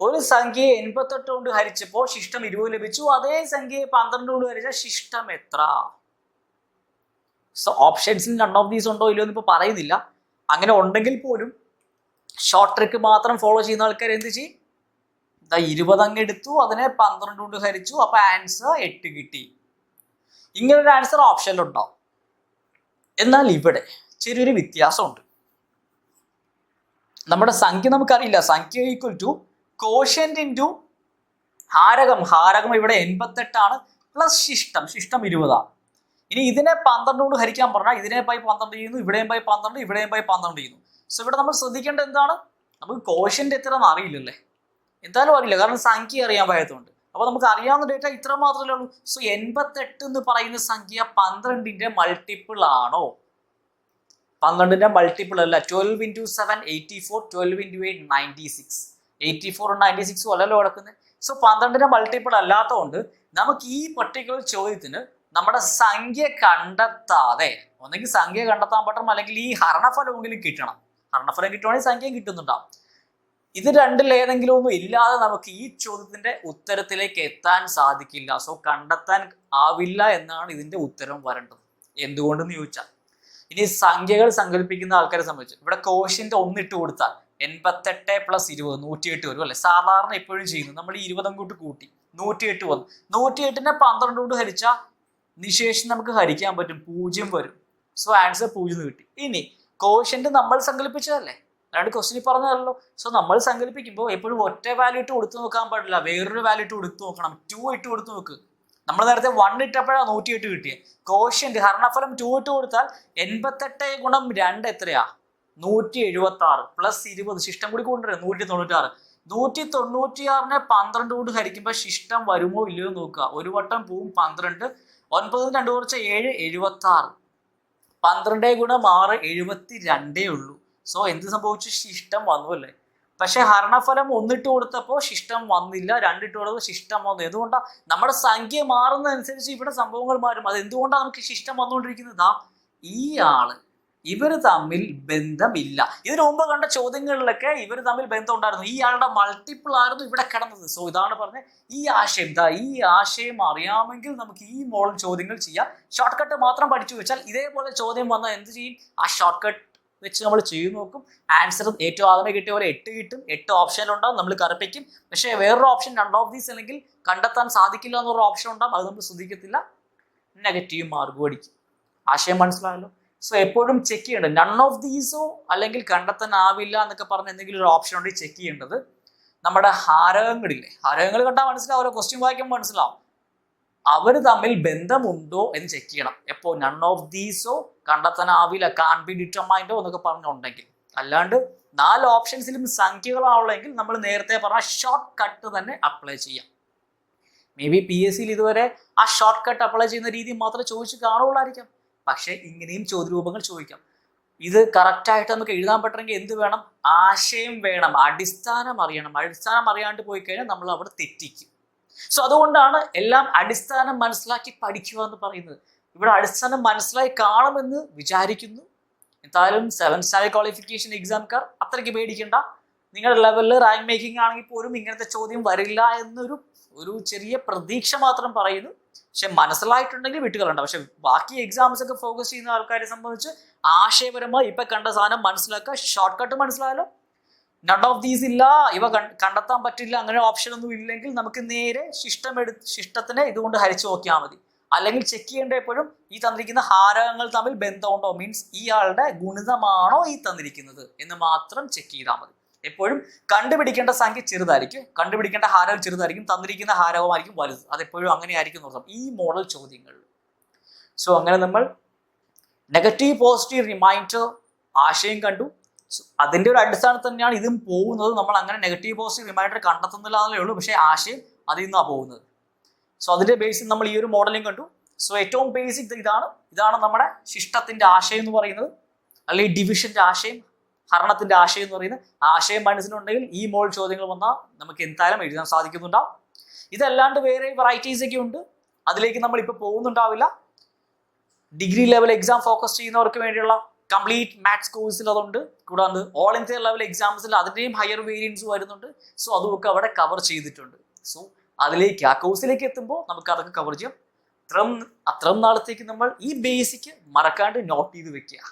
ഒരു സംഖ്യയെ 88 കൊണ്ട് ഹരിച്ചപ്പോൾ ശിഷ്ടം 20 ലഭിച്ചു. അതേ സംഖ്യയെ 12 കൊണ്ട് ഹരിച്ചാൽ ശിഷ്ടം എത്ര? സോ ഓപ്ഷൻസിൽ നൺ ഓഫ് ദീസ് ഉണ്ടോ ഇല്ലയോ എന്ന് ഇപ്പോൾ പറയുന്നില്ല. അങ്ങനെ ഉണ്ടെങ്കിൽ പോലും ഷോർട്ട് ട്രിക്ക് മാത്രം ഫോളോ ചെയ്യുന്ന ആൾക്കാർ എന്ത് ചെയ്യും? 20 അങ്ങ് എടുത്തു, അതിനെ 12 കൊണ്ട് ഹരിച്ചു, അപ്പൊ ആൻസർ 8 കിട്ടി. ഇങ്ങനൊരു ആൻസർ ഓപ്ഷനിലുണ്ടാവും. എന്നാൽ ഇവിടെ ചെറിയൊരു വ്യത്യാസമുണ്ട്. നമ്മുടെ സംഖ്യ നമുക്കറിയില്ല. സംഖ്യ ഈക്വൽ ടു കോഷ്യന്റ് ഇൻറ്റു ഹാരകം. ഹാരകം ഇവിടെ 88 പ്ലസ് ശിഷ്ടം 20. ഇനി ഇതിനെ 12 കൊണ്ട് ഹരിക്കാൻ പറഞ്ഞാൽ ഇതിനെ ബൈ 12 ചെയ്യുന്നു, ഇവിടെയും ബൈ 12, ഇവിടെയും ബൈ 12 ചെയ്യുന്നു. സോ ഇവിടെ നമ്മൾ ശ്രദ്ധിക്കേണ്ടത് എന്താണ്? നമുക്ക് കോഷ്യന്റ് എത്രയെന്ന് അറിയില്ലല്ലേ? എന്തായാലും അറിയില്ല, കാരണം സംഖ്യ അറിയാൻ പാകത്തുണ്ട്. അപ്പൊ നമുക്ക് അറിയാവുന്ന ഡേറ്റ ഇത്ര മാത്രമേ ഉള്ളൂ. സോ 88 എന്ന് പറയുന്ന സംഖ്യ 12ന്റെ മൾട്ടിപ്പിൾ ആണോ? 12ന്റെ മൾട്ടിപ്പിൾ അല്ല. 12 into 7 84, 12 into 8 96. 84 96 അല്ലല്ലോ കിടക്കുന്നത്. സോ 12ന്റെ മൾട്ടിപ്പിൾ അല്ലാത്തതുകൊണ്ട് നമുക്ക് ഈ പർട്ടിക്കുലർ ചോദ്യത്തിന് നമ്മുടെ സംഖ്യ കണ്ടെത്താതെ, ഒന്നെങ്കിൽ സംഖ്യ കണ്ടെത്താൻ പറ്റണം, അല്ലെങ്കിൽ ഈ ഹരണഫലമെങ്കിലും കിട്ടണം. ഹരണഫലം കിട്ടുവാണെങ്കിൽ സംഖ്യ കിട്ടുന്നുണ്ടാവും. ഇത് രണ്ടിൽ ഏതെങ്കിലും ഒന്നും ഇല്ലാതെ നമുക്ക് ഈ ചോദ്യത്തിന്റെ ഉത്തരത്തിലേക്ക് എത്താൻ സാധിക്കില്ല. സോ കണ്ടെത്താൻ ആവില്ല എന്നാണ് ഇതിന്റെ ഉത്തരം വരേണ്ടത്. എന്തുകൊണ്ടെന്ന് ചോദിച്ചാൽ, ഇനി സംഖ്യകൾ സങ്കല്പിക്കുന്ന ആൾക്കാരെ സംബന്ധിച്ച് ഇവിടെ കോഷ്യന്റ് 1 ഇട്ട് കൊടുത്താൽ 88 പ്ലസ് 20 108 വരും അല്ലെ? സാധാരണ എപ്പോഴും ചെയ്യുന്നത് നമ്മൾ 20 അങ്ങോട്ട് കൂട്ടി 108 വന്നു. 108നെ 12 കൊണ്ട് ഹരിച്ചാൽ നിശേഷം നമുക്ക് ഹരിക്കാൻ പറ്റും, 0 വരും. സോ ആൻസർ 0 കിട്ടി. ഇനി കോഷ്യന്റ് നമ്മൾ സങ്കല്പിച്ചതല്ലേ, അല്ലാണ്ട് ക്വസ്റ്റ്യൻ പറഞ്ഞതല്ലോ. സോ നമ്മൾ സങ്കല്പിക്കുമ്പോൾ എപ്പോഴും ഒറ്റ വാല്യൂ ഇട്ട് കൊടുത്തു നോക്കാൻ പാടില്ല, വേറൊരു വാല്യൂ ഇട്ട് കൊടുത്തു നോക്കണം. 2 ഇട്ട് കൊടുത്തു നോക്ക്. നമ്മൾ നേരത്തെ 1 ഇട്ടപ്പോഴാണ് 108 കിട്ടിയത്. കോഷ്യന്റ് ഹരണഫലം 2 ഇട്ട് കൊടുത്താൽ 88 ഗുണം 2 എത്രയാ? 176 പ്ലസ് 20 ശിഷ്ടം കൂടി കൊണ്ടുവരും 196. 196നെ 12 കൊണ്ട് ഹരിക്കുമ്പോൾ ശിഷ്ടം വരുമോ ഇല്ലയോ നോക്കുക. ഒരു വട്ടം പോവും 12. 9 2 കുറച്ച് 7 76. 12 ഗുണം 6 72 ഉള്ളൂ. സോ എന്ത് സംഭവിച്ചു? ശിഷ്ടം വന്നു അല്ലേ? പക്ഷെ ഹരണഫലം 1 ഇട്ട് കൊടുത്തപ്പോൾ ശിഷ്ടം വന്നില്ല, 2 ഇട്ട് കൊടുത്തപ്പോൾ ശിഷ്ടം വന്നു. എന്തുകൊണ്ടാണ്? നമ്മുടെ സംഖ്യ മാറുന്നതനുസരിച്ച് ഇവിടെ സംഭവങ്ങൾ മാറും. അത് എന്തുകൊണ്ടാണ് നമുക്ക് ശിഷ്ടം വന്നുകൊണ്ടിരിക്കുന്നത്? ഈ ആള് ഇവർ തമ്മിൽ ബന്ധമില്ല. ഇതിനു മുമ്പ് കണ്ട ചോദ്യങ്ങളിലൊക്കെ ഇവർ തമ്മിൽ ബന്ധം ഉണ്ടായിരുന്നു. ഈ ആളുടെ മൾട്ടിപ്പിൾ ആയിരുന്നു ഇവിടെ കിടന്നത്. സോ ഇതാണ് പറഞ്ഞത് ഈ ആശയം. ഈ ആശയം അറിയാമെങ്കിൽ നമുക്ക് ഈ മോഡൽ ചോദ്യങ്ങൾ ചെയ്യാം. ഷോർട്ട് കട്ട് മാത്രം പഠിച്ചു വെച്ചാൽ ഇതേപോലെ ചോദ്യം വന്നാൽ എന്ത് ചെയ്യും? ആ ഷോർട്ട് കട്ട് വെച്ച് നമ്മൾ ചെയ്തു നോക്കും. ആൻസർ ഏറ്റവും ആദ്യമേ കിട്ടിയ പോലെ 8 കിട്ടും. 8 ഓപ്ഷനിലുണ്ടാവും, നമ്മൾ കറുപ്പിക്കും. പക്ഷേ വേറൊരു ഓപ്ഷൻ നൺ ഓഫ് ദീസ് അല്ലെങ്കിൽ കണ്ടെത്താൻ സാധിക്കില്ല എന്നൊരു ഓപ്ഷൻ ഉണ്ടാവും, അത് നമ്മൾ ശ്രദ്ധിക്കത്തില്ല. നെഗറ്റീവ് മാർക്ക് അടിക്കും. ആശയം മനസ്സിലായല്ലോ? സോ എപ്പോഴും ചെക്ക് ചെയ്യേണ്ടത് നൺ ഓഫ് ദീസോ അല്ലെങ്കിൽ കണ്ടെത്താൻ ആവില്ല എന്നൊക്കെ പറഞ്ഞ് എന്തെങ്കിലും ഒരു ഓപ്ഷൻ ഉണ്ടെങ്കിൽ ചെക്ക് ചെയ്യേണ്ടത് നമ്മുടെ ഹാരകങ്ങളില്ലേ, ഹാരകങ്ങൾ കണ്ടാൽ മനസ്സിലാവുമല്ലോ, ക്വസ്റ്റ്യൻ വായിക്കുമ്പോൾ മനസ്സിലാവും. അവർ തമ്മിൽ ബന്ധമുണ്ടോ എന്ന് ചെക്ക് ചെയ്യണം. എപ്പോൾ നൺ ഓഫ് ദീസോ കണ്ടെത്താനാവില്ല, കാൻ ബി ഡിറ്റർമൈൻഡോ എന്നൊക്കെ പറഞ്ഞുണ്ടെങ്കിൽ. അല്ലാണ്ട് 4 ഓപ്ഷൻസിലും സംഖ്യകളാവുള്ളെങ്കിൽ നമ്മൾ നേരത്തെ പറഞ്ഞ ഷോർട്ട് കട്ട് തന്നെ അപ്ലൈ ചെയ്യാം. മേ ബി PSCയിൽ ഇതുവരെ ആ ഷോർട്ട് കട്ട് അപ്ലൈ ചെയ്യുന്ന രീതി മാത്രമേ ചോദിച്ച് കാണുള്ളായിരിക്കാം. പക്ഷെ ഇങ്ങനെയും ചോദ്യരൂപങ്ങൾ ചോദിക്കാം. ഇത് കറക്റ്റായിട്ട് നമുക്ക് എഴുതാൻ പറ്റണമെങ്കിൽ എന്ത് വേണം? ആശയം വേണം, അടിസ്ഥാനം അറിയണം. അടിസ്ഥാനം അറിയാണ്ട് പോയി കഴിഞ്ഞാൽ നമ്മൾ അവിടെ തെറ്റിക്കും. സോ അതുകൊണ്ടാണ് എല്ലാം അടിസ്ഥാനം മനസ്സിലാക്കി പഠിക്കുക എന്ന് പറയുന്നത്. ഇവിടെ അടിസ്ഥാനം മനസ്സിലായി കാണുമെന്ന് വിചാരിക്കുന്നു. എന്തായാലും 7th സ്റ്റാൻഡേർഡ് ക്വാളിഫിക്കേഷൻ എക്സാംക്കാർ അത്രയ്ക്ക് പേടിക്കേണ്ട. നിങ്ങളുടെ ലെവലിൽ റാങ്ക് മേക്കിംഗ് ആണെങ്കിൽ പോലും ഇങ്ങനത്തെ ചോദ്യം വരില്ല എന്നൊരു ചെറിയ പ്രതീക്ഷ മാത്രം പറയുന്നു. പക്ഷെ മനസ്സിലായിട്ടുണ്ടെങ്കിൽ വിട്ടുകളണ്ട. പക്ഷെ ബാക്കി എക്സാംസ് ഒക്കെ ഫോക്കസ് ചെയ്യുന്ന ആൾക്കാരെ സംബന്ധിച്ച് ആശയപരമായി ഇപ്പൊ കണ്ട സാധനം മനസ്സിലാക്കുക, ഷോർട്ട് കട്ട് മനസ്സിലായാലോ. നൺ ഓഫ് ദീസ് ഇല്ല, ഇവ കണ്ടെത്താൻ പറ്റില്ല, അങ്ങനെ ഓപ്ഷൻ ഒന്നും ഇല്ലെങ്കിൽ നമുക്ക് നേരെ ശിഷ്ടത്തിനെ ഇതുകൊണ്ട് ഹരിച്ചു നോക്കിയാൽ മതി. അല്ലെങ്കിൽ ചെക്ക് ചെയ്യേണ്ട എപ്പോഴും ഈ തന്നിരിക്കുന്ന ഹാരകങ്ങൾ തമ്മിൽ ബന്ധമുണ്ടോ, മീൻസ് ഇയാളുടെ ഗുണിതമാണോ ഈ തന്നിരിക്കുന്നത് എന്ന് മാത്രം ചെക്ക് ചെയ്താൽ മതി. എപ്പോഴും കണ്ടുപിടിക്കേണ്ട സംഖ്യ ചെറുതായിരിക്കും, കണ്ടുപിടിക്കേണ്ട ഹാരകം ചെറുതായിരിക്കും, തന്നിരിക്കുന്ന ഹാരകമായിരിക്കും വലുത്. അതെപ്പോഴും അങ്ങനെയായിരിക്കും നോക്കാം ഈ മോഡൽ ചോദ്യങ്ങളിൽ. സോ അങ്ങനെ നമ്മൾ നെഗറ്റീവ് പോസിറ്റീവ് റിമൈൻഡർ ആശയം കണ്ടു. അതിന്റെ ഒരു അടിസ്ഥാനത്തിൽ തന്നെയാണ് ഇതും പോകുന്നത്. നമ്മൾ അങ്ങനെ നെഗറ്റീവ് പോസിറ്റീവ് റിമൈൻഡർ കണ്ടെത്തുന്നില്ല എന്നേ ഉള്ളൂ, പക്ഷേ ആശയം അതിൽ നിന്നാണ് പോകുന്നത്. സോ അതിന്റെ ബേസിൽ നമ്മൾ ഈ ഒരു മോഡലിംഗ് കണ്ടു. സോ ഏറ്റവും ബേസിക് ഇതാണ് നമ്മുടെ ശിഷ്ടത്തിന്റെ ആശയം എന്ന് പറയുന്നത്, അല്ലെങ്കിൽ ഡിവിഷന്റെ ആശയം, ഹരണത്തിന്റെ ആശയം എന്ന് പറയുന്നത്. ആശയം മനസ്സിലുണ്ടെങ്കിൽ ഈ മോഡൽ ചോദ്യങ്ങൾ വന്നാൽ നമുക്ക് എന്തായാലും എഴുതാൻ സാധിക്കുന്നുണ്ടാവും. ഇതല്ലാണ്ട് വേറെ വെറൈറ്റീസ് ഒക്കെ ഉണ്ട്, അതിലേക്ക് നമ്മൾ ഇപ്പോൾ പോകുന്നുണ്ടാവില്ല. ഡിഗ്രി ലെവൽ എക്സാം ഫോക്കസ് ചെയ്യുന്നവർക്ക് വേണ്ടിയുള്ള കംപ്ലീറ്റ് മാത്സ് കോഴ്സിൽ അതുണ്ട്. കൂടാതെ ഓൾ ഇന്ത്യ ലെവൽ എക്സാംസിൽ അതിൻ്റെയും ഹയർ വേരിയൻസ് വരുന്നുണ്ട്. സോ അതുമൊക്കെ അവിടെ കവർ ചെയ്തിട്ടുണ്ട്. സോ അതിലേക്ക് ആ കോഴ്സിലേക്ക് എത്തുമ്പോൾ നമുക്ക് അതൊക്കെ കവർ ചെയ്യാം. അത്രയും നാളത്തേക്ക് നമ്മൾ ഈ ബേസിക് മറക്കാണ്ട് നോട്ട് ചെയ്ത് വെക്കുക.